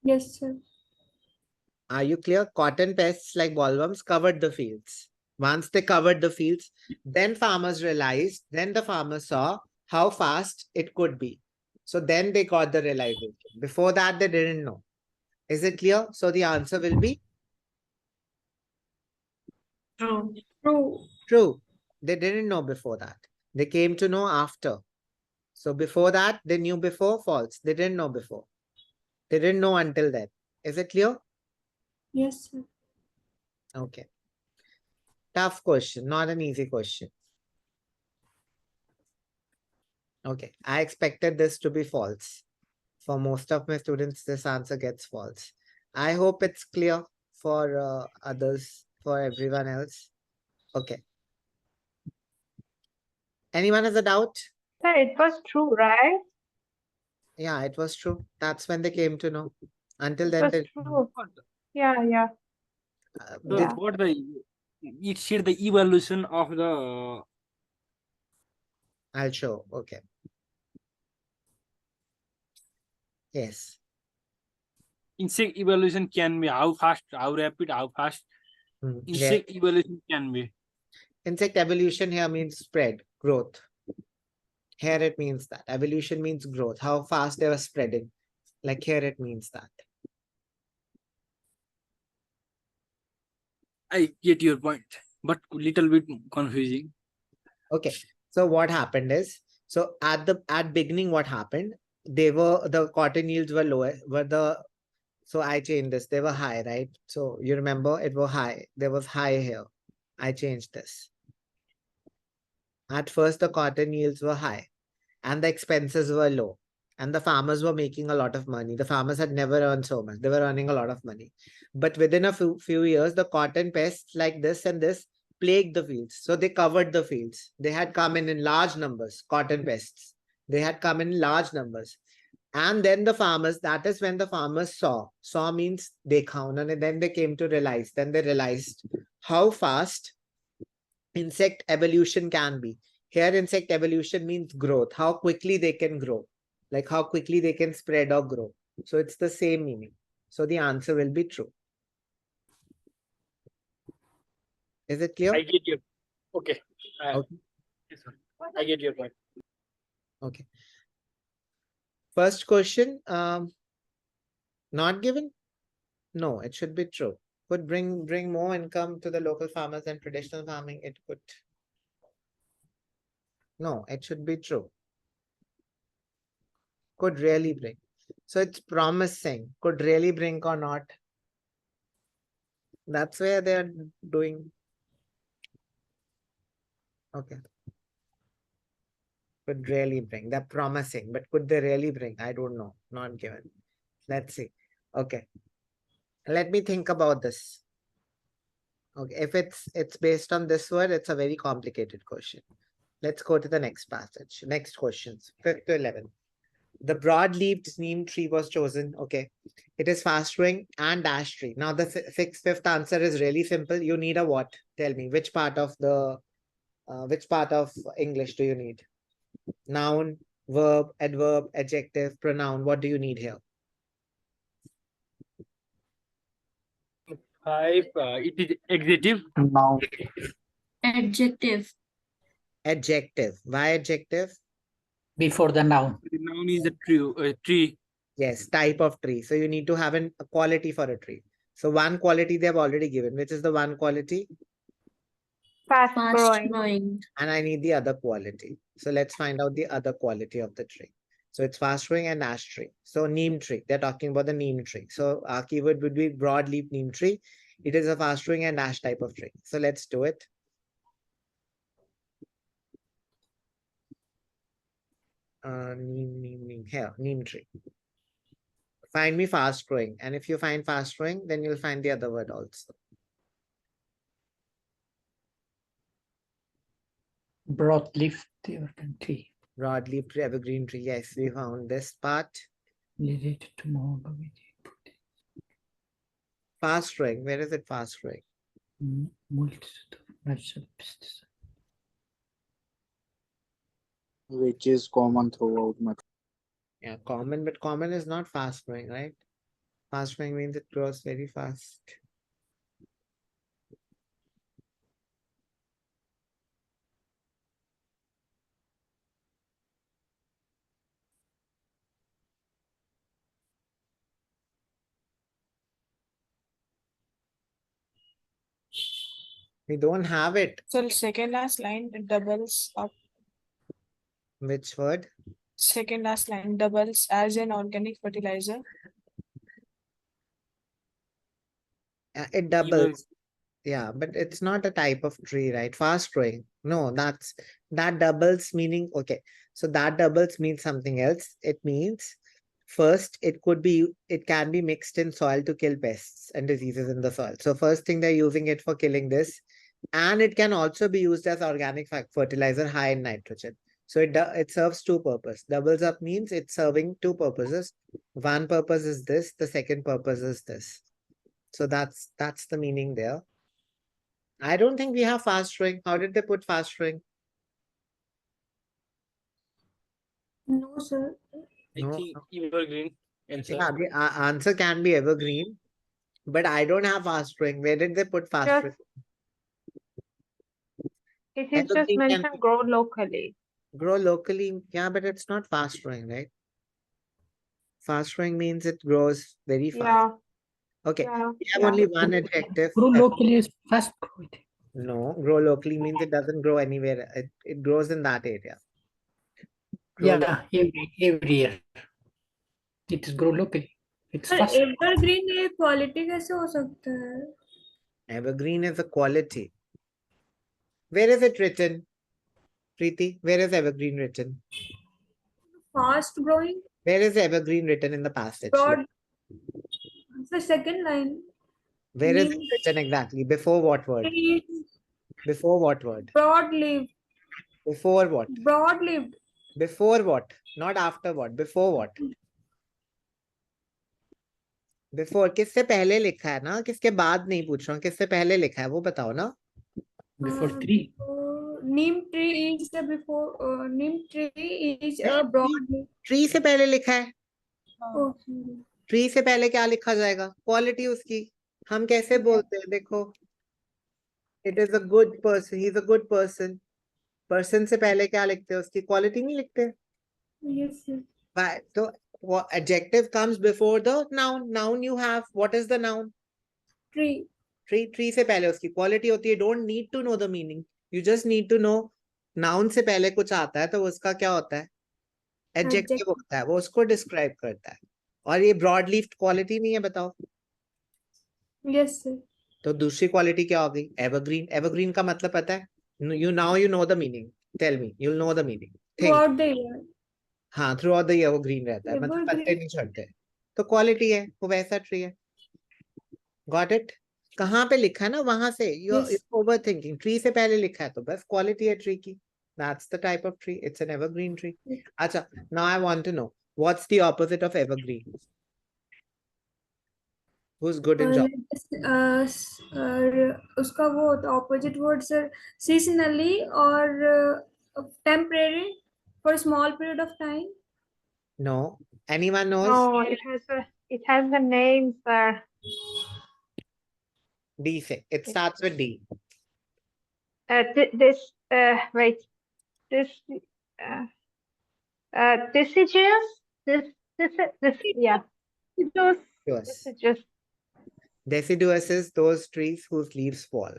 Yes, sir. Are you clear? Cotton pests like bollworms covered the fields. Once they covered the fields, then farmers realized, then the farmers saw how fast it could be. So then they got the realization. Before that, they didn't know. Is it clear? So the answer will be True. True. true. They didn't know before that. They came to know after. So before that, they knew before, false. They didn't know before. They didn't know until then. Is it clear? Yes, sir. Okay. Tough question, not an easy question. Okay, I expected this to be false. For most of my students, this answer gets false. I hope it's clear for others, for everyone else. Okay. Anyone has a doubt? Sir, it was true, right? Yeah, it was true. That's when they came to know. Until It then, was they, true. Yeah, yeah. So Yeah. what it said the evolution of the I'll show. Okay. Yes. insect evolution can be how fast, how rapid, how fast Yeah. insect evolution can be. Insect evolution here means spread, growth. Here it means that. Evolution means growth, how fast they were spreading. Like here it means that. I get your point, but little bit confusing. Okay. So what happened is, so at beginning what happened, the cotton yields were lower, so I changed this, they were high, right? So you remember it was high, there was high here. I changed this. At first the cotton yields were high and the expenses were low and the farmers were making a lot of money. The farmers had never earned so much. They were earning a lot of money. But within a few years, the cotton pests like this and this plagued the fields. So they covered the fields. They had come in large numbers, cotton pests. They had come in large numbers. And then the farmers, that is when the farmers saw means dekha, and then they came to realize, then they realized how fast insect evolution can be. Here, insect evolution means growth, how quickly they can grow, like how quickly they can spread or grow. So it's the same meaning. So the answer will be true. Is it clear? I get your. Okay. Okay. This one. I get your point. Okay. First question, not given? No, it should be true. Could bring more income to the local farmers than traditional farming. It could. No, it should be true. Could really bring. So it's promising. Could really bring or not. That's where they're doing. Okay. Could really bring. They're promising, but could they really bring? I don't know. Not given. Let's see. Okay. Let me think about this. Okay, if it's based on this word, it's a very complicated question. Let's go to the next passage. Next questions, 5th to 11th. The broad-leaved neem tree was chosen. Okay, it is fast-growing and ash tree. Now the fifth answer is really simple. You need a what? Tell me which part of English do you need? Noun, verb, adverb, adjective, pronoun. What do you need here? It is adjective. Noun. Adjective. Adjective. Why adjective? Before the noun. The noun is a tree. Yes, type of tree. So you need to have a quality for a tree. So one quality they have already given. Which is the one quality? Fast Fast growing. growing. And I need the other quality. So let's find out the other quality of the tree. So it's fast growing and ash tree. So neem tree. They're talking about the neem tree. So our keyword would be broadleaf neem tree. It is a fast growing and ash type of tree. So let's do it. Neem. Here, neem tree. Find me fast growing. And if you find fast growing, then you'll find the other word also. Broadleaf evergreen tree. Broadleaf tree, evergreen tree. Yes, we found this part. Fast growing. Where is it fast growing? Which is common throughout much. Yeah, common, but common is not fast growing, right? Fast growing means it grows very fast. We don't have it. So second last line doubles up. Which word? Second last line doubles as an organic fertilizer. It doubles. Yeah, but it's not a type of tree, right? Fast growing. No, that doubles meaning, okay. So that doubles means something else. It means first, it can be mixed in soil to kill pests and diseases in the soil. So first thing they're using it for killing this. And it can also be used as organic fertilizer high in nitrogen. So it serves two purposes. Doubles up means it's serving two purposes. One purpose is this, the second purpose is this. So that's the meaning there. I don't think we have fast growing. How did they put fast growing? No, sir. I think evergreen answer. Yeah, the answer can be evergreen, but I don't have fast growing. Where did they put fast growing? It is just Evergreen can mentioned grow locally. grow locally. Yeah, but it's not fast growing, right? Fast growing means it grows very fast. Yeah. Okay, Yeah. we have only one adjective. Grow locally is fast growing. No, grow locally means it doesn't grow anywhere. It grows in that area. Yeah, every year. It is grow locally. It's fast. Evergreen ये quality कैसे हो सकता है? Evergreen is a quality. Where is it written? Preeti, where is evergreen written? Fast growing. Where is evergreen written in the passage? Broad. The second line. Where is it written exactly? Before what word? Before what word? Broad-lived. Before what? Broad-lived. Before what? Not after what? Before what? Before किससे पहले लिखा है ना, किसके बाद नहीं पूछ रहा हूँ, किससे पहले लिखा है वो बताओ ना. Before 3. Neem tree is the before. Neem tree is नहीं, a broad-lived. ट्री से पहले लिखा है. Oh, sorry. ट्री से पहले क्या लिखा जाएगा? क्वालिटी उसकी. हम कैसे बोलते हैं देखो, it is a good person, he is a good person. Person से पहले क्या लिखते हैं? उसकी क्वालिटी नहीं लिखते. Yes, sir. तो adjective comes before the noun. Noun you have. What is the noun? Tree. Tree. Tree से पहले उसकी क्वालिटी होती है. Don't need to know the meaning. You just need to know noun से पहले कुछ आता है तो उसका क्या होता है? Adjective होता है. वो उसको describe करता है. और ये broad leaf quality नहीं है, बताओ. Yes, sir. तो दूसरी क्वालिटी क्या होगी? एवरग्रीन. एवरग्रीन का मतलब पता है? You know the meaning. Tell me. You'll know the meaning. Think. Throughout the year. हाँ, थ्रू आउट द ईयर वो ग्रीन रहता है, मतलब पत्ते Evergreen. नहीं झड़ते. तो क्वालिटी है, वो वैसा ट्री है. Got it? कहाँ पे लिखा है ना, वहां से. You over thinking. ट्री से पहले लिखा है तो बस क्वालिटी है ट्री की. That's the type of tree. It's an evergreen tree. अच्छा, now I want to know what's the opposite of evergreen. Who is good in job? उसका वो ऑपोजिट वर्ड सर सीजनली और temporary for a small period of time. No. Anyone knows? No, it has the name, sir. D से. It starts with D. Wait, this deciduous. This yeah. Yes. Deciduous is those trees whose leaves fall,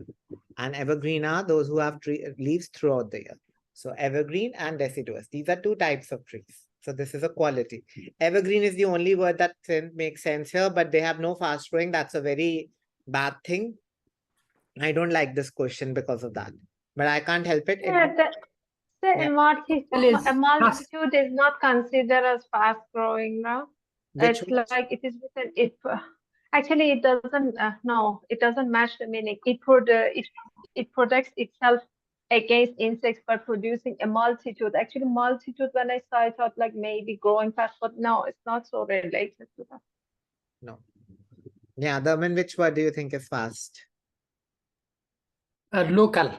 and evergreen are those who have leaves throughout the year. So evergreen and deciduous, these are two types of trees. So this is a quality. Evergreen is the only word that makes sense here, but they have no fast growing. That's a very bad thing. I don't like this question because of that, but I can't help it. The multitude is not considered as fast growing, no? It's like it is written. Actually it doesn't. No, it doesn't match the meaning. It protects itself against insects by producing a multitude. Actually, multitude, when I saw it, I thought like maybe growing fast, but no, it's not so related to that. No. Yeah, Daman, which word do you think is fast? Local.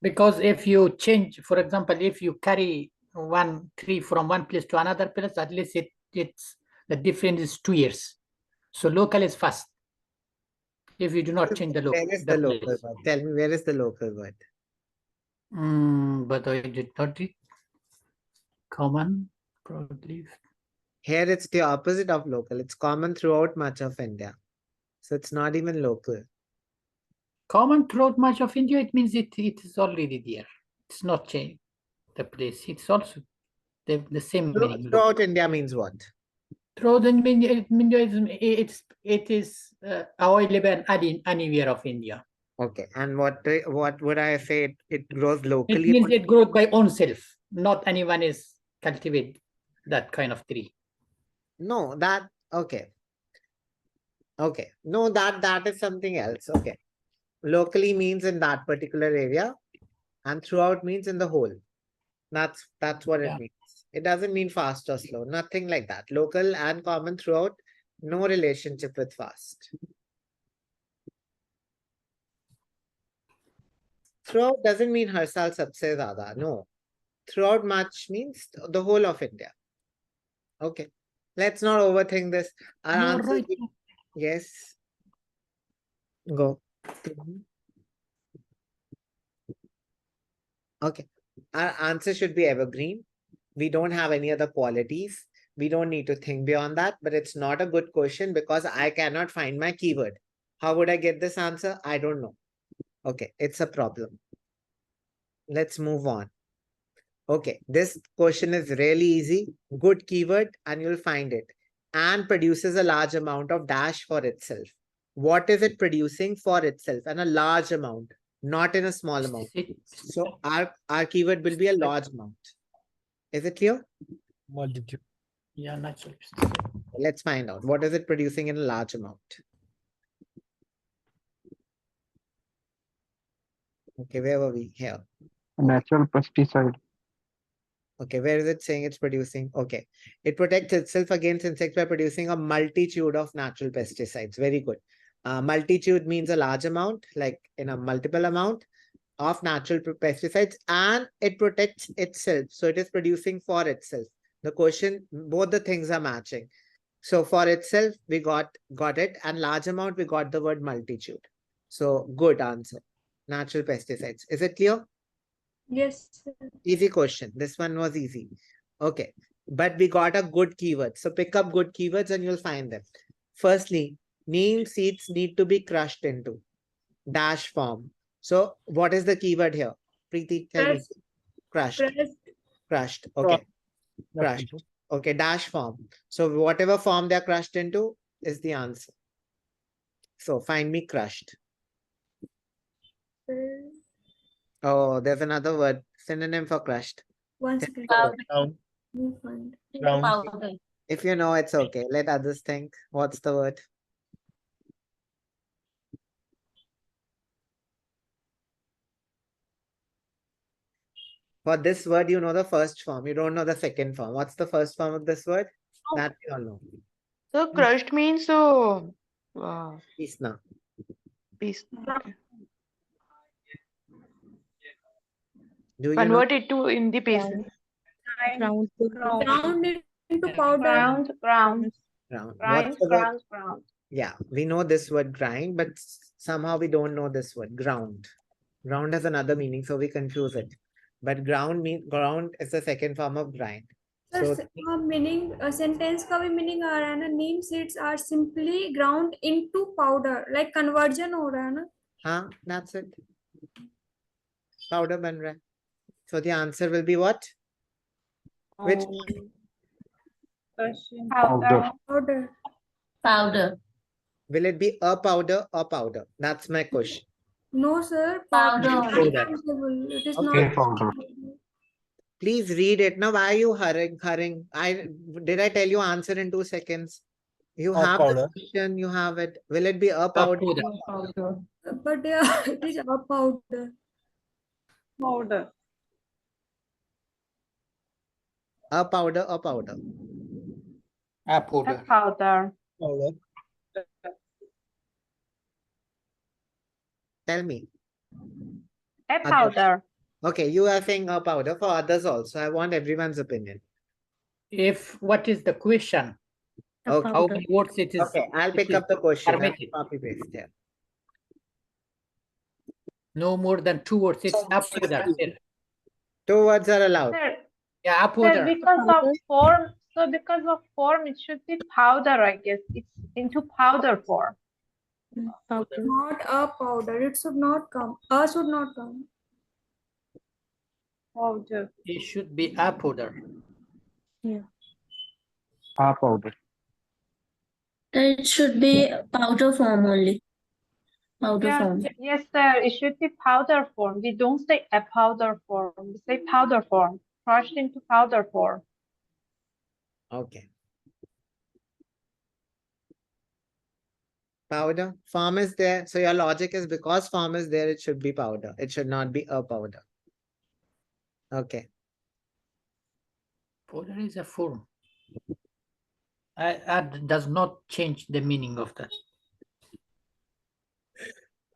Because if you change, for example, if you carry one tree from one place to another place, at least it's the difference is 2 years. So local is fast. If you do not change the local. Where is the local word? Tell me, where is the local word? But I did not read. Common, broadleaf. Here it's the opposite of local. It's common throughout much of India. So it's not even local. Common throughout much of India, it means it is already there. It's not changed the place. It's also the same meaning. Throughout India means what? Throughout India, it is available anywhere of India. Okay, and what would I say? It grows locally. It means it grows by own self. Not anyone is cultivate that kind of tree. No, that okay. Okay, no, that is something else. Okay, locally means in that particular area, and throughout means in the whole. That's what it means. It doesn't mean fast or slow. Nothing like that. Local and common throughout, no relationship with fast. Throughout doesn't mean har saal sabse zyada. No. Throughout much means the whole of India. Okay. Let's not overthink this. Our answer Right. yes. Go. Okay. Our answer should be evergreen. We don't have any other qualities. We don't need to think beyond that, but it's not a good question because I cannot find my keyword. How would I get this answer? I don't know. Okay, it's a problem. Let's move on. Okay, this question is really easy. Good keyword and you'll find it. And produces a large amount of dash for itself. What is it producing for itself? And a large amount, not in a small amount. So our keyword will be a large amount. Is it clear? Multitude. Yeah, naturally. Let's find out. What is it producing in a large amount? Okay, where were we? Here. Natural pesticide. Okay, where is it saying it's producing? Okay. It protects itself against insects by producing a multitude of natural pesticides. Very good. Multitude means a large amount, like in a multiple amount of natural pesticides, and it protects itself. So it is producing for itself. The question, both the things are matching. So for itself, we got it, and large amount, we got the word multitude. So good answer. Natural pesticides. Is it clear? Yes, sir. Easy question. This one was easy. Okay. But we got a good keyword. So pick up good keywords and you'll find them. Firstly, neem seeds need to be crushed into dash form. So what is the keyword here? Preeti, tell me. Pressed. Crushed. Pressed. Crushed. Okay. Crushed. Okay. Dash form. So whatever form they're crushed into is the answer. So find me crushed. Oh, there's another word. Synonym for crushed. One second. Ground. You find. Powder. If you know, it's okay. Let others think. What's the word? For this word, you know the first form. You don't know the second form. What's the first form of this word? That you all know. So crushed means Pisna. piece. Okay. Do you know? Convert it to in the pieces. Ground. Ground into powder. Ground. Ground. What's the word? Ground. Yeah, we know this word grind, but somehow we don't know this word ground. Ground has another meaning, so we confuse it. But ground is the second form of grind. So meaning sentence का भी meaning आ रहा है ना, neem seeds are simply ground into powder, like conversion हो रहा है ना. हाँ, that's it. Powder बन रहा है. So the answer will be what? Which? Powder. Powder. Powder. Will it be a powder or powder? That's my question. No, sir. Powder. Powder. It is Okay. not. Powder. Please read it. Now, why are you hurrying? Did I tell you answer in 2 seconds? You have the question, you have it. Will it be a powder? But yeah, it is a powder. Powder. A powder or powder? A powder. Powder. Tell me. A powder. Okay, you are saying a powder for others also. I want everyone's opinion. If what is the question? Okay. How many words it is? Okay, I'll pick up the question. Copy paste here. No more than 2 words. It's a powder. 2 words are allowed. Sir, Yeah, a powder. because of form, because of form, it should be powder, I guess. It's into powder form. Not a powder. It should not come. A should not come. Powder. It should be a powder. Yeah. A powder. It should be powder form only. Powder form. Yes, sir. It should be powder form. We don't say a powder form. We say powder form. Crushed into powder form. Okay. Powder. Form is there. So your logic is because form is there, it should be powder. It should not be a powder. Okay. Powder is a form. That does not change the meaning of that.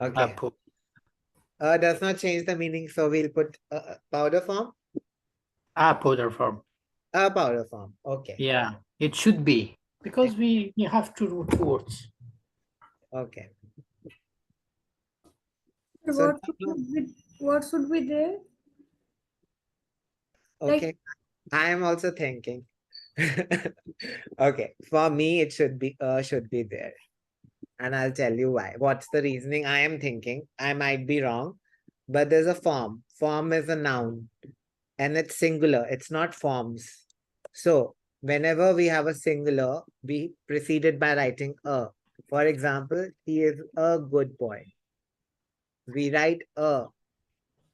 Okay. Does not change the meaning, so we'll put powder form. A powder form. A powder form. Okay. Yeah, it should be because we have to do 2 words. Okay. So what should be there? Okay. I am also thinking. Okay. For me, it should be there. And I'll tell you why. What's the reasoning I am thinking? I might be wrong, but there's a form. Form is a noun and it's singular. It's not forms. So whenever we have a singular, we precede it by writing a. For example, he is a good boy. We write a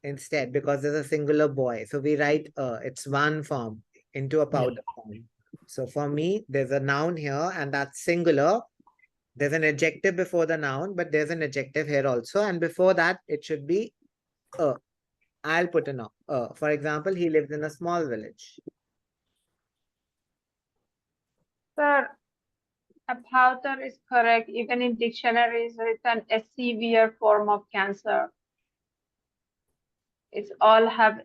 instead because there's a singular boy. So we write a. It's one form into a powder form. So for me, there's a noun here and that's singular. There's an adjective before the noun, but there's an adjective here also. And before that, it should be I'll put an for example, he lives in a small village. Sir, a powder is correct. Even in dictionaries, written a severe form of cancer. It's all have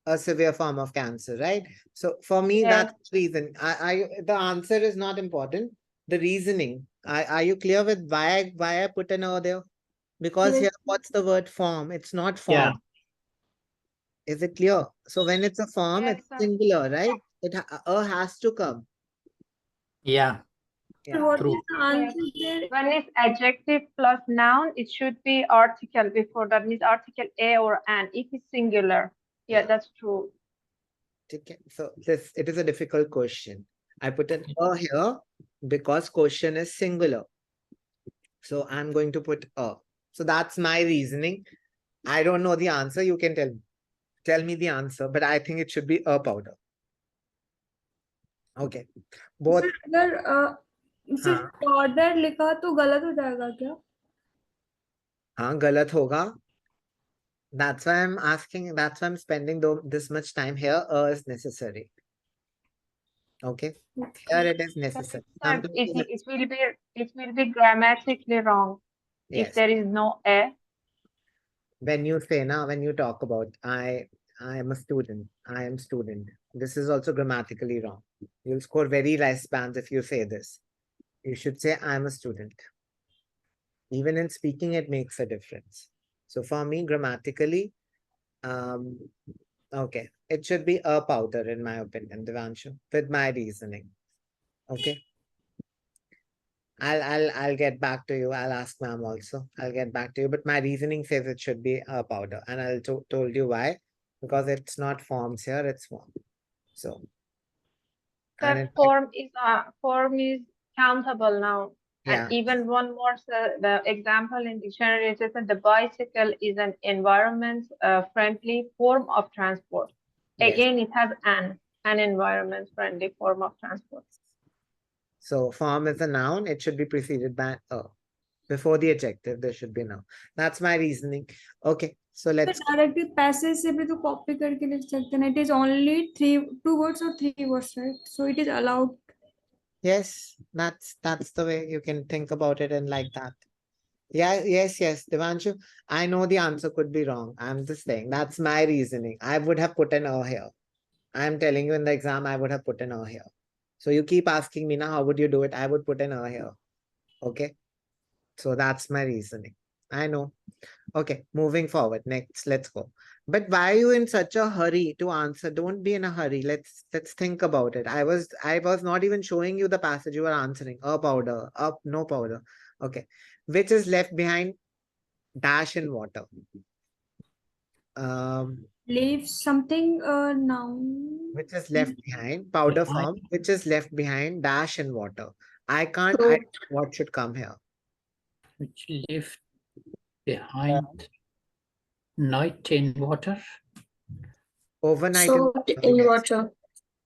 A severe form of cancer, right? So for me, Yeah. that's reason. The answer is not important. The reasoning. Are you clear with why I put an there? Because Yes. here, what's the word form? It's not form. Yeah. Is it clear? So when it's a form, Yes, it's sir. singular, right? Has to come. Yeah. Yeah. What True. is the answer there? When it's adjective plus noun, it should be article before. That means article a or an. If it's singular, yeah, Yeah. that's true. Okay. So it is a difficult question. I put an here because question is singular. So I'm going to put a. So that's my reasoning. I don't know the answer. You can tell me the answer, but I think it should be a powder. Okay. Both. अगर सिर्फ powder लिखा तो गलत हो जाएगा क्या? हाँ, गलत होगा. That's why I'm asking. That's why I'm spending this much time here. Is necessary. Okay. Here it is necessary. Sir, it will be grammatically wrong if Yes. there is no a. When you say now, when you talk about I am a student. I am student. This is also grammatically wrong. You'll score very less bands if you say this. You should say I'm a student. Even in speaking, it makes a difference. So for me, grammatically, okay, it should be a powder in my opinion, Devanshu, with my reasoning. Okay. I'll get back to you. I'll ask ma'am also. I'll get back to you. But my reasoning says it should be a powder, and I'll told you why. Because it's not forms here, it's form. So That form is countable now. Yeah. And even one more, sir, the example in dictionary is that the bicycle is an environment friendly form of transport. Yes. Again, it has an environment friendly form of transport. So form is a noun, it should be preceded by a. Before the adjective, there should be noun. That's my reasoning. Okay, so let's directly passage से भी तो copy करके लिख सकते हैं. It is only 2 words or 3 words, right? So it is allowed. Yes, that's the way you can think about it and like that. Yeah, yes, Devanshu. I know the answer could be wrong. I'm just saying that's my reasoning. I would have put an O here. I'm telling you in the exam, I would have put an O here. So you keep asking me now, how would you do it? I would put an O here. Okay. So that's my reasoning. I know. Okay, moving forward. Next, let's go. But why are you in such a hurry to answer? Don't be in a hurry. Let's think about it. I was not even showing you the passage you were answering. Powder, no powder. Okay. Which is left behind dash in water. Leave something noun. Which is left behind powder form, which is left behind dash in water. I can't what should come here? Which left behind night in water. Overnight Soaked in water.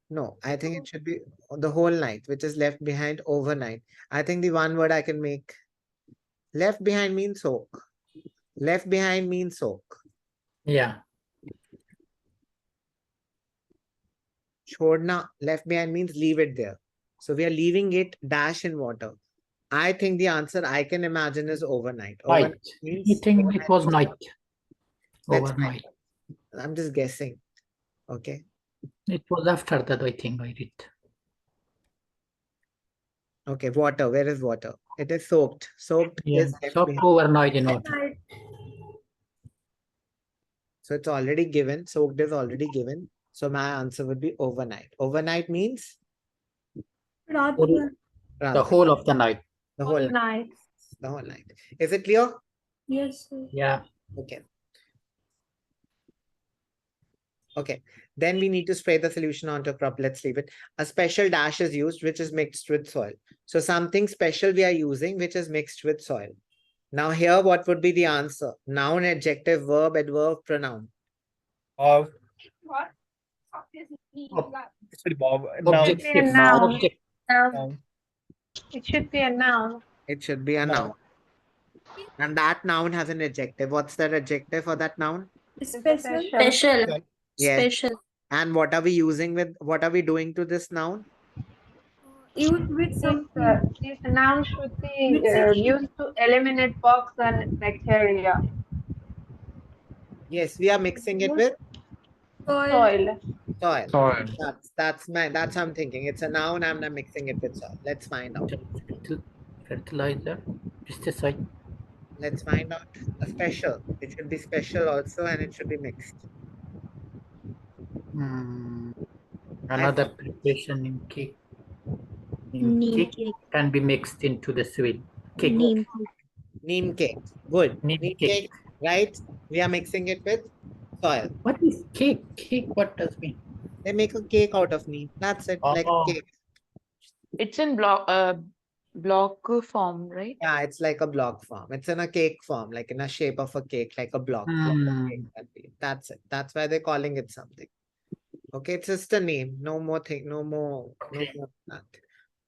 No, I think it should be the whole night, which is left behind overnight. I think the one word I can make left behind means soak. Left behind means soak. Yeah. Chhodna, left behind means leave it there. So we are leaving it dash in water. I think the answer I can imagine is overnight. Right. Overnight means You think it was night? That's Overnight. I'm just guessing. Okay. It was after that, I think I did. Okay, water. Where is water? It is soaked. Soaked Yeah, is left soaked behind. overnight in water. So it's already given. Soaked is already given. So my answer would be overnight. Overnight means The whole of the night. the whole night. The whole night. Is it clear? Yes, sir. Yeah. Okay. Okay. Then we need to spray the solution onto a crop. Let's leave it. A special dash is used, which is mixed with soil. So something special we are using, which is mixed with soil. Now here, what would be the answer? Noun, adjective, verb, adverb, pronoun. What? Sorry, Bob. Objective noun. It should be a noun. It should be a noun. And that noun has an adjective. What's that adjective for that noun? Special. Special. Yes. Special. And what are we using with, what are we doing to this noun? Use with something. This noun should be Mixing. used to eliminate bugs and bacteria. Yes, we are mixing it with Soil. soil. Soil. That's how I'm thinking. It's a noun, I'm mixing it with soil. Let's find out. Fertilizer, pesticide. Let's find out. A special. It should be special also, and it should be mixed. Another preparation in cake. In Neem cake can be mixed into the soil. Cake. Neem. Neem cake. Good. Neem Neem cake. cake, right? We are mixing it with soil. What is cake? Cake, what does mean? They make a cake out of neem. That's it. Like a cake. It's in block form, right? Yeah, it's like a block form. It's in a cake form, like in a shape of a cake, like a block. Like a cake can be. That's it. That's why they're calling it something. Okay, it's just a name. No more thing. No more. No more that.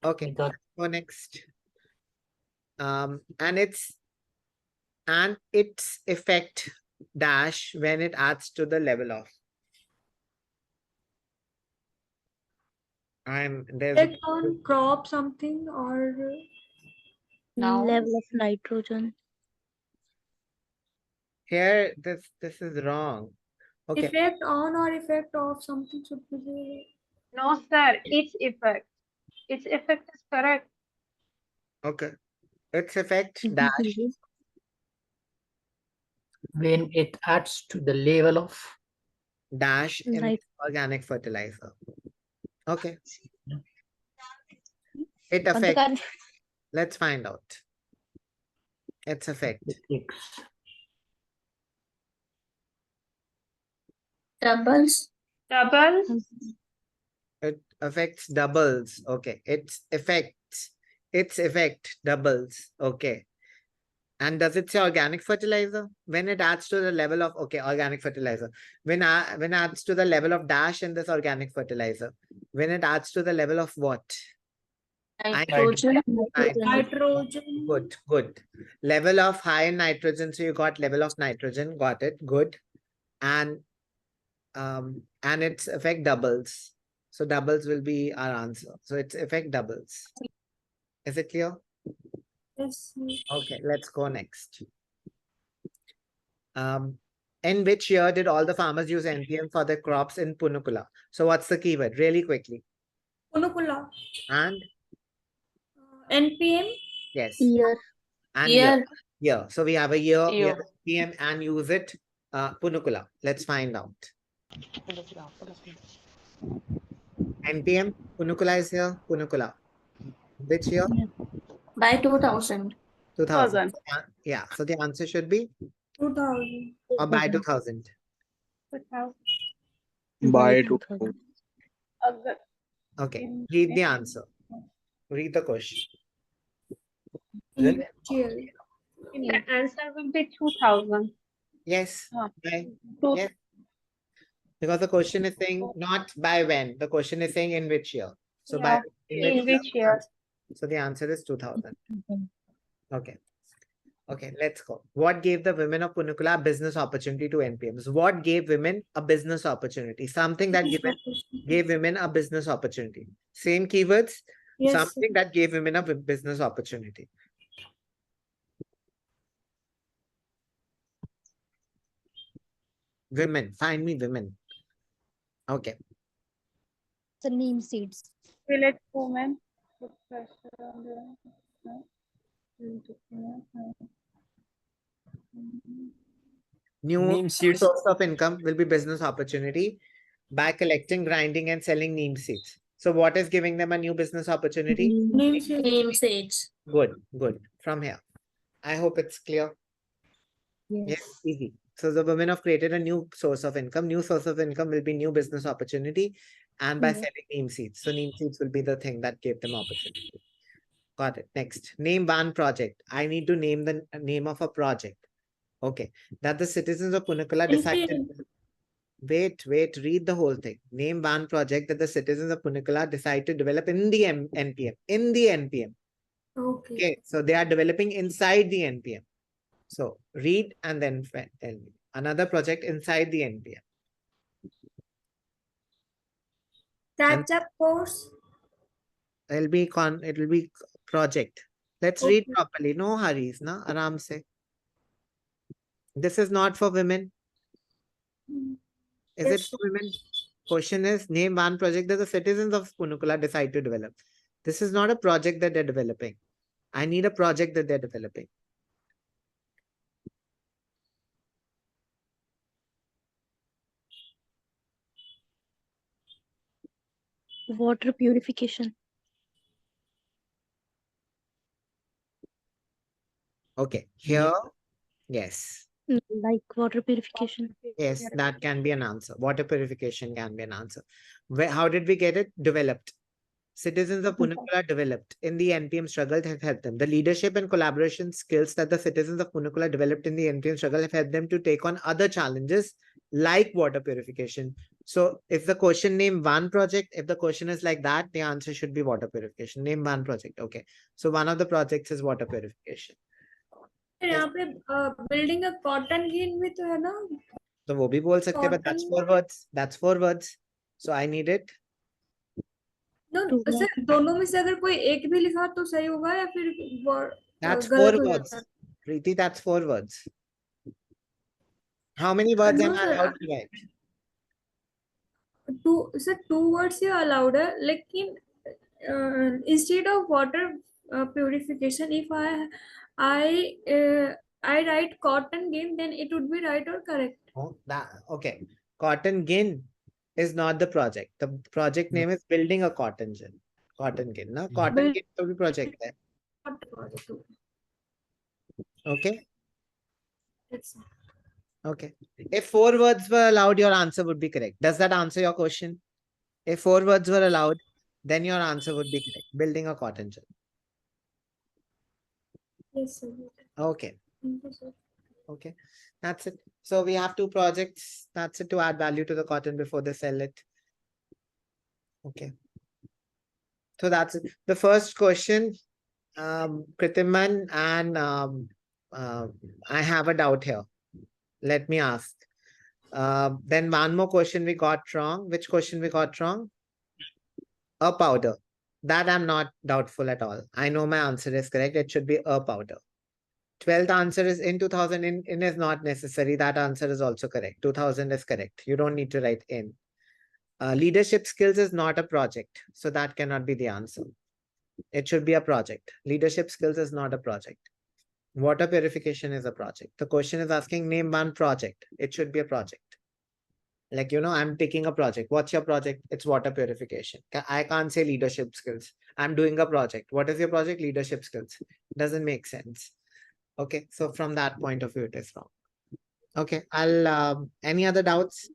Okay. Go next. And its effect dash when it adds to the level of. There's Effect on crop something or Level of nitrogen. here this is wrong. Okay. effect on or effect of something should be there. No, sir. Its effect. Its effect is correct. Okay. Its effect dash When it adds to the level of dash in organic fertilizer. Okay. It affects. Let's find out. Its effect. Doubles. Doubles. It affects doubles. Okay. Its effect doubles. Okay. And does it say organic fertilizer? When it adds to the level of, okay, organic fertilizer. When it adds to the level of dash in this organic fertilizer. When it adds to the level of what? Nitrogen. Nitrogen. Good. Level of high in nitrogen. So you got level of nitrogen. Got it. Good. And its effect doubles. So doubles will be our answer. So its effect doubles. Is it clear? Yes. Okay, let's go next. In which year did all the farmers use NPM for their crops in Punukula? So what's the keyword? Really quickly. Punukula. And? NPM? Yes. Year. And Year. year. So we have a year, we Year. have NPM and use it. Punukula. Let's find out. NPM, Punukula is here. Punukula. Which year? By 2000. 2000. Yeah. So the answer should be 2000. or by 2000. By 2000. Okay. Read the answer. Read the question. Year. The answer will be 2000. Yes. By, yes. Because the question is saying not by when. The question is saying in which year. So by in which year? So the answer is 2000. Okay. Okay, let's go. What gave the women of Punukula a business opportunity to NPMs? What gave women a business opportunity? Something that gave women a business opportunity. Same keywords. Yes, something that gave women a business opportunity. Women, find me women. Okay. The neem seeds. Village women. New source of income will be business opportunity by collecting, grinding, and selling neem seeds. So what is giving them a new business opportunity? Neem seeds. Good, good. From here. I hope it's clear. Yes, easy. So the women have created a new source of income. New source of income will be new business opportunity and by selling neem seeds. So neem seeds will be the thing that gave them opportunity. Got it. Next, name one project. I need to name the name of a project. Okay. That the citizens of Punakala decided. Wait, read the whole thing. Name one project that the citizens of Punakala decide to develop in the NPM. In the NPM. Okay. So they are developing inside the NPM. So read and then tell me. Another project inside the NPM. Catch up course. It'll be project. Let's read properly. No hurries, na? Aram se. This is not for women. Is it for women? Question is, name one project that the citizens of Punukula decide to develop. This is not a project that they're developing. I need a project that they're developing. Water purification. Okay, here, yes. Like water purification. Yes, that can be an answer. Water purification can be an answer. How did we get it? Developed. Citizens of Punukula developed in the NPM struggle have helped them. The leadership and collaboration skills that the citizens of Punukula developed in the NPM struggle have helped them to take on other challenges like water purification. So if the question name one project, if the question is like that, the answer should be water purification. Name one project. Okay. So one of the projects is water purification. यहाँ पे building a cotton gin भी तो है ना? तो वो भी बोल सकते हैं, but that's 4 words. That's 4 words. So I need it. No, sir दोनों में से अगर कोई एक भी लिखा तो सही होगा या फिर That's गलत 4 हो words. जाता है? Preeti, that's 4 words. How many words am I allowed to write? Two words he allowed है, लेकिन instead of water purification, if I write cotton gin, then it would be right or correct? Oh, okay. Cotton gin is not the project. The project name is building a cotton gin. Cotton gin. Now, cotton gin to be project hai. Okay. Okay. If 4 words were allowed, your answer would be correct. Does that answer your question? If 4 words were allowed, then your answer would be correct. Building a cotton gin. Yes, sir. Okay. Thank you, sir. Okay. That's it. So we have 2 projects. That's it, to add value to the cotton before they sell it. Okay. So that's it. The first question, Kritiman, and I have a doubt here. Let me ask. Then one more question we got wrong. Which question we got wrong? A powder. That I'm not doubtful at all. I know my answer is correct. It should be a powder. 12th answer is in 2000. In is not necessary. That answer is also correct. 2000 is correct. You don't need to write in. Leadership skills is not a project. So that cannot be the answer. It should be a project. Leadership skills is not a project. Water purification is a project. The question is asking name one project. It should be a project. Like, I'm taking a project. What's your project? It's water purification. I can't say leadership skills. I'm doing a project. What is your project? Leadership skills. Doesn't make sense. Okay. So from that point of view, it is wrong. Okay. Any other doubts?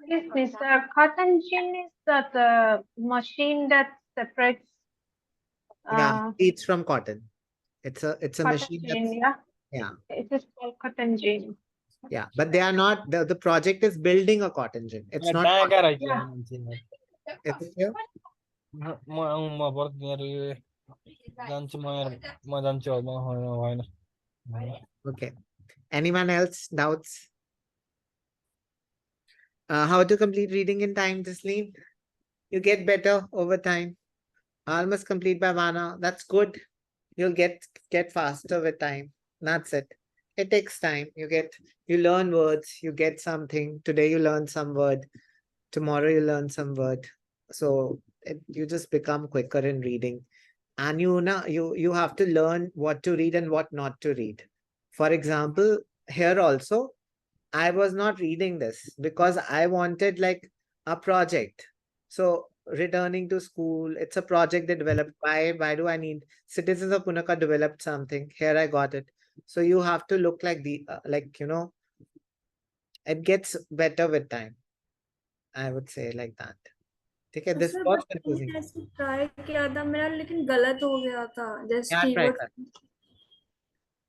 Yes, Mr. Cotton gin is that machine that separates. Yeah, seeds from cotton. It's a Cotton machine. gin, yeah. Yeah. It is called cotton gin. Yeah, but they are not. The project is building a cotton gin. It's not. Yeah. It's here. Okay. Anyone else doubts? How to complete reading in time, Jasleen? You get better over time. Almost complete by 1 hour. That's good. You'll get faster with time. That's it. It takes time. You learn words. You get something. Today you learn some word. Tomorrow you learn some word. So you just become quicker in reading. And you have to learn what to read and what not to read. For example, here also, I was not reading this because I wanted like a project. So returning to school, it's a project they developed. Why do I need citizens of Punaka developed something? Here I got it. So you have to look like it gets better with time. I would say like that. Okay, this was confusing. ऐसे try किया था मेरा, लेकिन गलत हो गया था. Just Yeah, try keyword. that.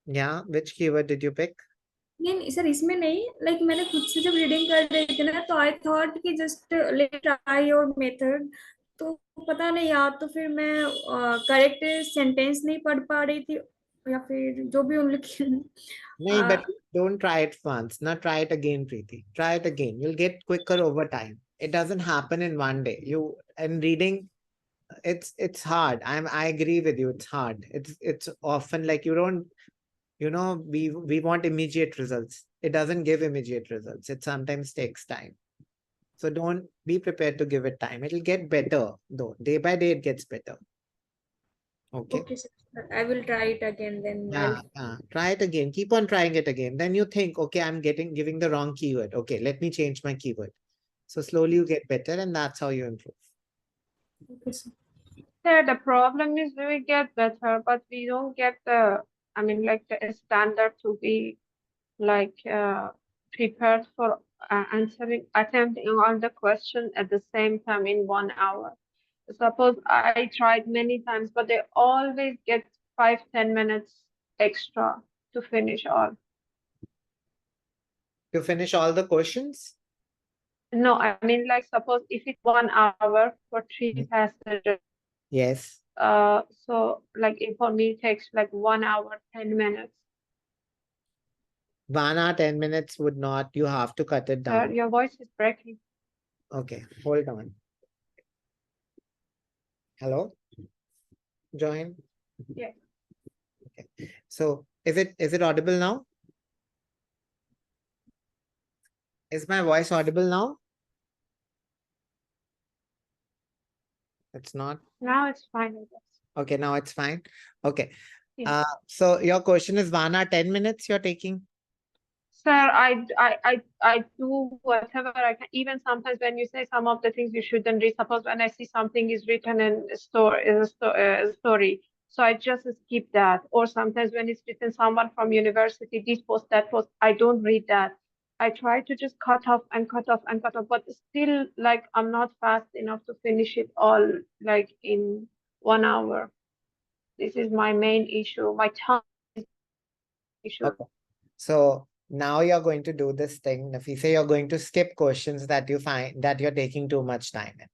Yeah, which keyword did you pick? नहीं सर इसमें नहीं लाइक मैंने खुद से जब रीडिंग कर रही थी ना तो आई थॉट कि just let try your method तो पता नहीं यार तो फिर मैं करेक्ट सेंटेंस नहीं पढ़ पा रही थी या फिर जो भी उन लिखी No, but don't try it once. Now try it again, Preeti. Try it again. You'll get quicker over time. It doesn't happen in one day. You and reading, it's hard. I agree with you. It's hard. It's often like you don't, we want immediate results. It doesn't give immediate results. It sometimes takes time. So don't be prepared to give it time. It'll get better though. Day by day it gets better. Okay. okay sir I will try it again then Yeah, try it again. Keep on trying it again. Then you think, okay, I'm giving the wrong keyword. Okay, let me change my keyword. So slowly you get better, and that's how you improve. okay sir. Yeah, the problem is we get better, but we don't get the, I mean, like the standard to be like prepared for attempting all the questions at the same time in 1 hour. Suppose I tried many times, but they always get 5-10 minutes extra to finish all. To finish all the questions? No, I mean like suppose if it's 1 hour for 3 passages. Yes. So like if for me it takes like 1 hour, 10 minutes. 1 hour, 10 minutes would not. You have to cut it down. Your voice is breaking. Okay, hold on. Hello? Join. Yeah. Okay. So is it audible now? Is my voice audible now? It's not. Now it's fine, I guess. Okay, now it's fine. Okay. Yeah. So your question is 1 hour, 10 minutes you're taking? Sir, I do whatever I can. Even sometimes when you say some of the things you shouldn't read, suppose when I see something is written in a story, so I just skip that. Or sometimes when it's written someone from university, this post, that post, I don't read that. I try to just cut off and cut off and cut off, but still, like I'm not fast enough to finish it all like in 1 hour. This is my main issue. My time is issue. Okay. So now you're going to do this thing, Nafisa, you're going to skip questions that you find that you're taking too much time in.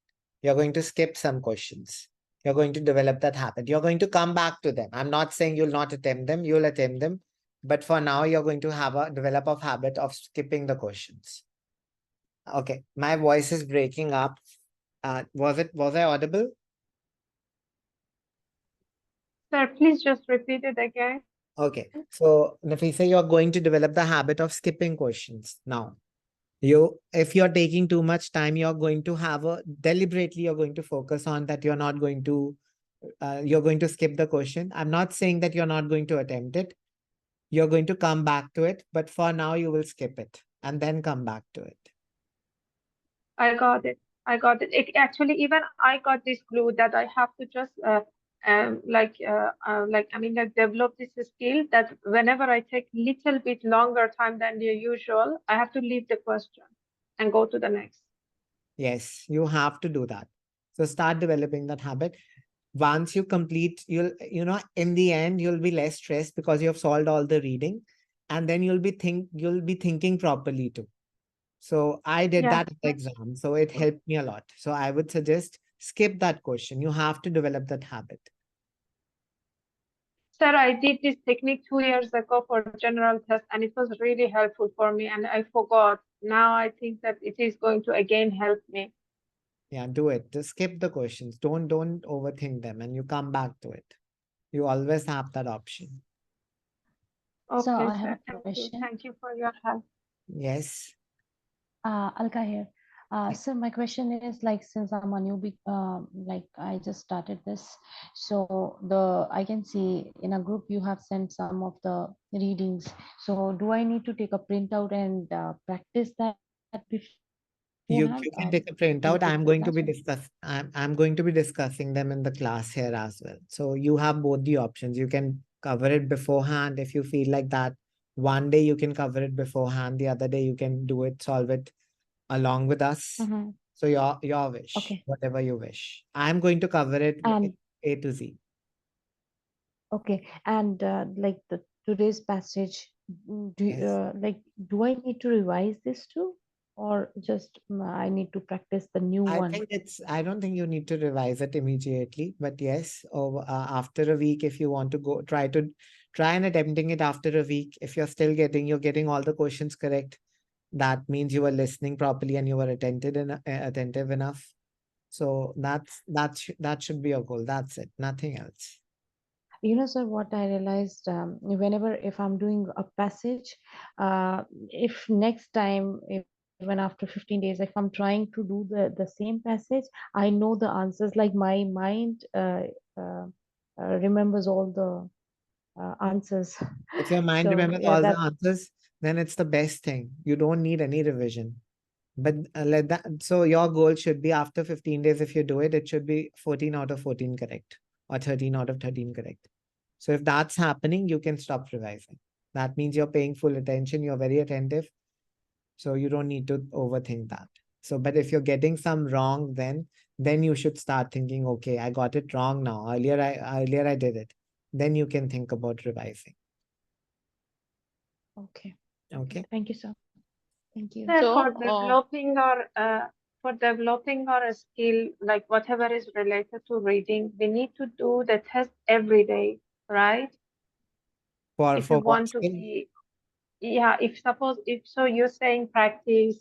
You're going to skip some questions. You're going to develop that habit. You're going to come back to them. I'm not saying you'll not attempt them, you'll attempt them. But for now, you're going to develop a habit of skipping the questions. Okay, my voice is breaking up. Was I audible? Sir, please just repeat it again. Okay, so Nafisa, you're going to develop the habit of skipping questions now. If you're taking too much time, you're going to deliberately, you're going to focus on that you're not going to, you're going to skip the question. I'm not saying that you're not going to attempt it. You're going to come back to it, but for now you will skip it and then come back to it. I got it. Actually, even I got this clue that I have to just develop this skill that whenever I take little bit longer time than the usual, I have to leave the question and go to the next. Yes, you have to do that. So start developing that habit. Once you complete, in the end, you'll be less stressed because you have solved all the reading, and then you'll be thinking properly too. So I did that in the exam, so it helped me a lot. So I would suggest skip that question. You have to develop that habit. Sir, I did this technique 2 years ago for general test, and it was really helpful for me, and I forgot. Now I think that it is going to again help me. Yeah, do it. Just skip the questions. Don't overthink them, and you come back to it. You always have that option. Okay, So I have sir. a question. Thank you for your help. Yes. Alka here. So my question is like, since I'm a newbie, like I just started this, so I can see in a group you have sent some of the readings. So do I need to take a printout and practice that You beforehand? can take a printout. I'm going to be discussing them in the class here as well. So you have both the options. You can cover it beforehand if you feel like that. One day you can cover it beforehand. The other day you can solve it along with us. So your wish, Okay. whatever you wish. I'm going to cover it A to Z. Okay, and like today's passage, do you, Yes. do I need to revise this too, or just I need to practice the new I one? think I don't think you need to revise it immediately, but yes, over after a week, if you want to go, try and attempting it after a week. If you're getting all the questions correct, that means you were listening properly and you were attentive enough. So that should be your goal. That's it, nothing else. Sir, what I realized, if I'm doing a passage, if next time, even after 15 days, if I'm trying to do the same passage, I know the answers, like my mind uh, remembers all the answers. If your mind So remembers yeah, all the that's answers, then it's the best thing. You don't need any revision. But let that, so your goal should be after 15 days, if you do it, it should be 14 out of 14 correct or 13 out of 13 correct. So if that's happening, you can stop revising. That means you're paying full attention, you're very attentive. So you don't need to overthink that. So, but if you're getting some wrong, then you should start thinking, okay, I got it wrong now. Earlier I did it. Then you can think about revising. okay. Okay. Thank you, sir. Thank you. So So, for developing our skill, like whatever is related to reading, we need to do the test every day, right? If we For what want to skill? be, yeah, if so you're saying practice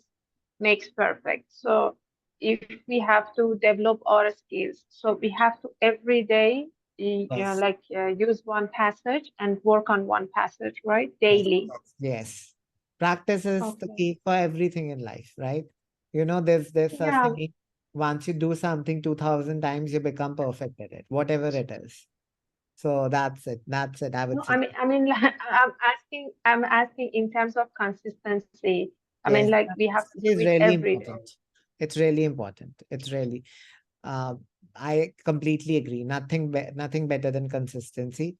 makes perfect. So if we have to develop our skills, so we have to every day, Yes. use one passage and work on one passage, right? Daily. Yes. Practice is the Okay. key for everything in life, right? There's a Yeah. saying, once you do something 2000 times, you become perfect at it, whatever it is. So that's it. That's it. I would No, say. like, I'm asking in terms of consistency. I mean, Yes, like we have to consistency do is it really every day. important. It's really important. I completely agree. Nothing better than consistency.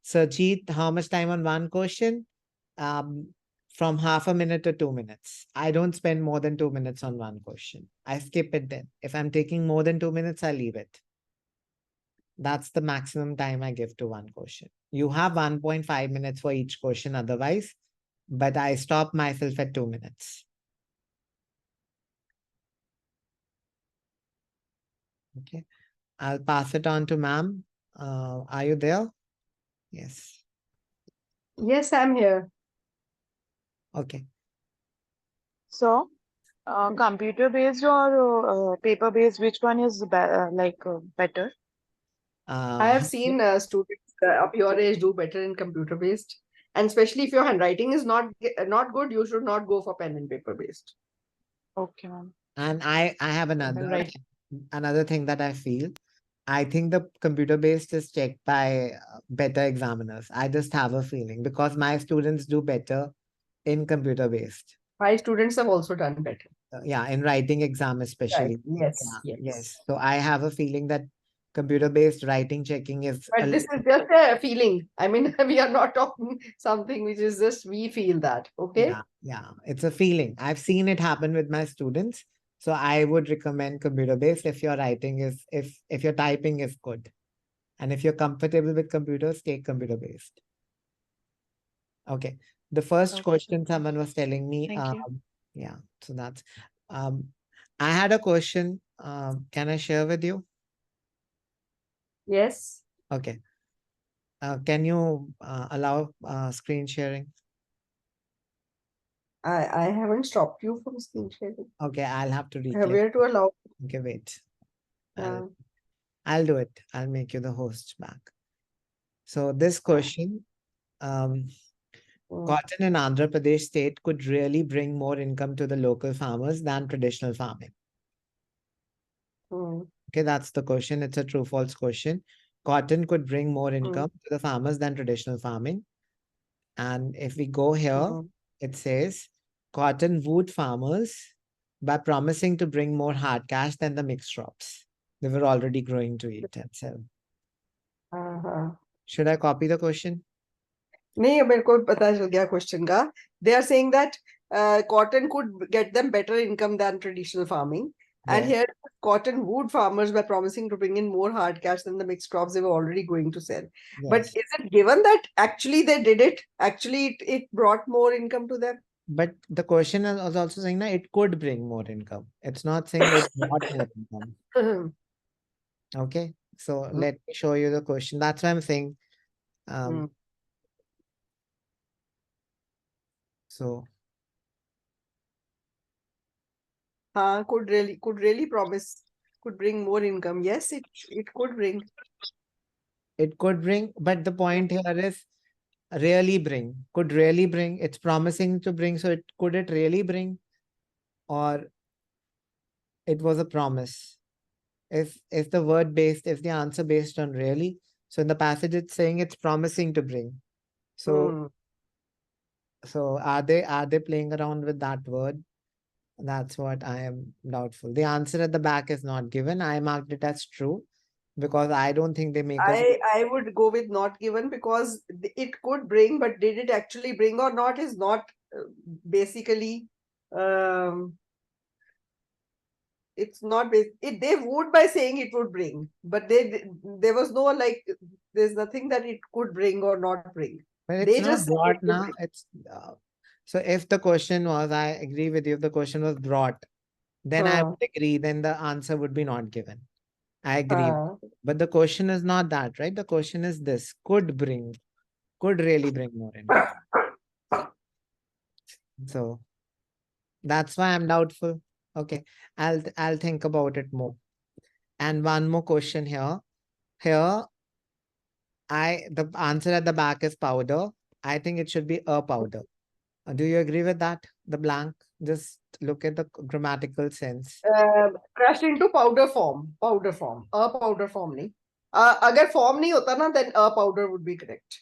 So, Jeet, how much time on one question? Um, from half a minute to 2 minutes. I don't spend more than 2 minutes on one question. I skip it then. If I'm taking more than 2 minutes, I leave it. That's the maximum time I give to one question. You have 1.5 minutes for each question otherwise, but I stop myself at 2 minutes. Okay. I'll pass it on to ma'am. Are you there? Yes. Yes, I'm here. Okay. so computer based or paper based, which one is better? I have seen students of your age do better in computer based, and especially if your handwriting is not good, you should not go for pen and paper based. Okay, ma'am. And I have Right. another thing that I feel. I think the computer based is checked by better examiners. I just have a feeling because my students do better in computer based. My students have also done better. Yeah, in writing exam Right. especially. Yes. Yeah, Yes. yes. So I have a feeling that computer based writing checking is But this is just a feeling. I mean, we are not talking something which is just we feel that. Okay. yeah, it's a feeling. I've seen it happen with my students. So I would recommend computer based if your writing is if your typing is good. And if you're comfortable with computers, take computer based. Okay. The first Okay, question someone was telling me, thank you. yeah, so that's I had a question. Can I share with you? Yes. Okay. Can you allow screen sharing? I haven't stopped you from screen sharing. Okay, I'll have to reclick. Where to allow? Okay, wait. Yeah. I'll do it. I'll make you the host back. So this question, cotton in Andhra Pradesh state could really bring more income to the local farmers than traditional farming. Okay, that's the question. It's a true false question. Cotton could bring more income to the farmers than traditional farming. And if we go here, it says cotton wooed farmers by promising to bring more hard cash than the mixed crops. They were already growing to eat and sell. Should I copy the question? नहीं मेरे को पता चल गया question का. They are saying that cotton could get them better income than traditional farming, And Yes. here, cotton wood farmers by promising to bring in more hard cash than the mixed crops they were already going to sell. But Yes. is it given that actually they did it? Actually, it brought more income to them? But the question was also saying that it could bring more income. It's not saying it brought more income. Okay. So let me show you the question. That's why I'm saying. So. Could really promise, could bring more income. Yes, it could bring. It could bring, but the point here is really bring. Could really bring. It's promising to bring. So could it really bring? Or it was a promise? If the word based, if the answer based on really, so in the passage it's saying it's promising to bring. So so are they playing around with that word? That's what I am doubtful. The answer at the back is not given. I marked it as true because I don't think they make us. I would go with not given because it could bring, but did it actually bring or not is not basically. It's not they would by saying it would bring, but there was no like there's nothing that it could bring or not bring. But it's They not just said it brought would now. bring. It's so if the question was, I agree with you. If the question was brought, then I would agree. Then the answer would be not given. I agree. But the question is not that, right? The question is this: could bring, could really bring more income. So that's why I'm doubtful. Okay, I'll think about it more. And one more question here. Here, the answer at the back is powder. I think it should be a powder. Do you agree with that? The blank. Just look at the grammatical sense. Crushed into powder form. Powder form. A powder form nahi. Agar form nahi hota na, then a powder would be correct.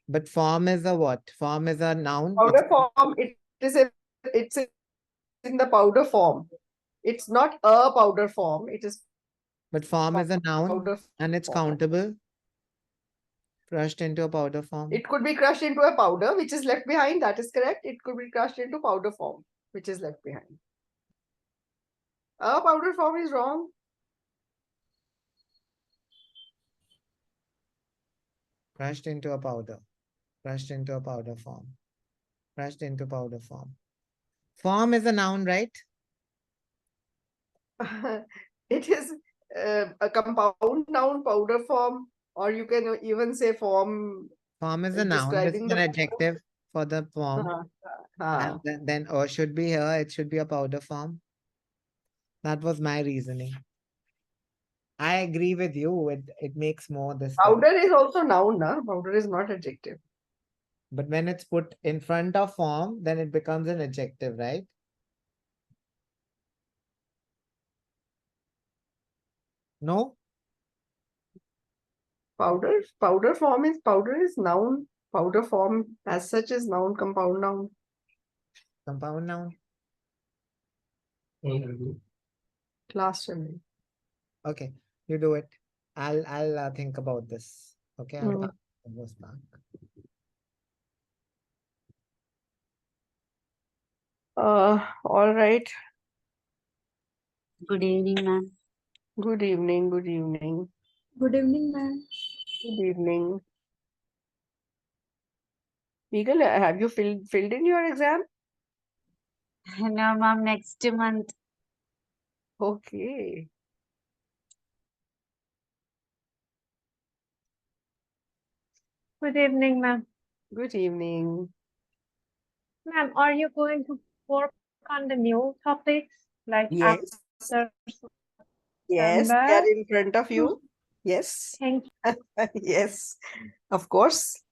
But form is a what? Form is a noun. Powder form. It's in the powder form. It's not a powder form. It is. But form is a noun Powder and it's form. countable. Crushed into a powder form. It could be crushed into a powder, which is left behind. That is correct. It could be crushed into powder form, which is left behind. A powder form is wrong. Crushed into a powder. Crushed into a powder form. Crushed into powder form. Form is a noun, right? It is a compound noun, powder form, or you can even say form. Form is a noun. This is Describing an the adjective for the form. And then or should be here. It should be a powder form. That was my reasoning. I agree with you. It makes more this time. Powder is also noun, na? Powder is not adjective. But when it's put in front of form, then it becomes an adjective, right? No? Powder is noun. Powder form as such is noun, compound noun. Compound noun. Class memory. Okay, you do it. I'll think about this. Okay, I'll pass those back. All right. Good evening, ma'am. Good evening. Good evening. Good evening, ma'am. Good evening. Eagle, have you filled in your exam? No, ma'am, next month. Okay. Good evening, ma'am. Good evening. Ma'am, are you going to work on the new topics like Yes. after Yes, they September? are in front of you. Yes. Thank you. Yes, of course.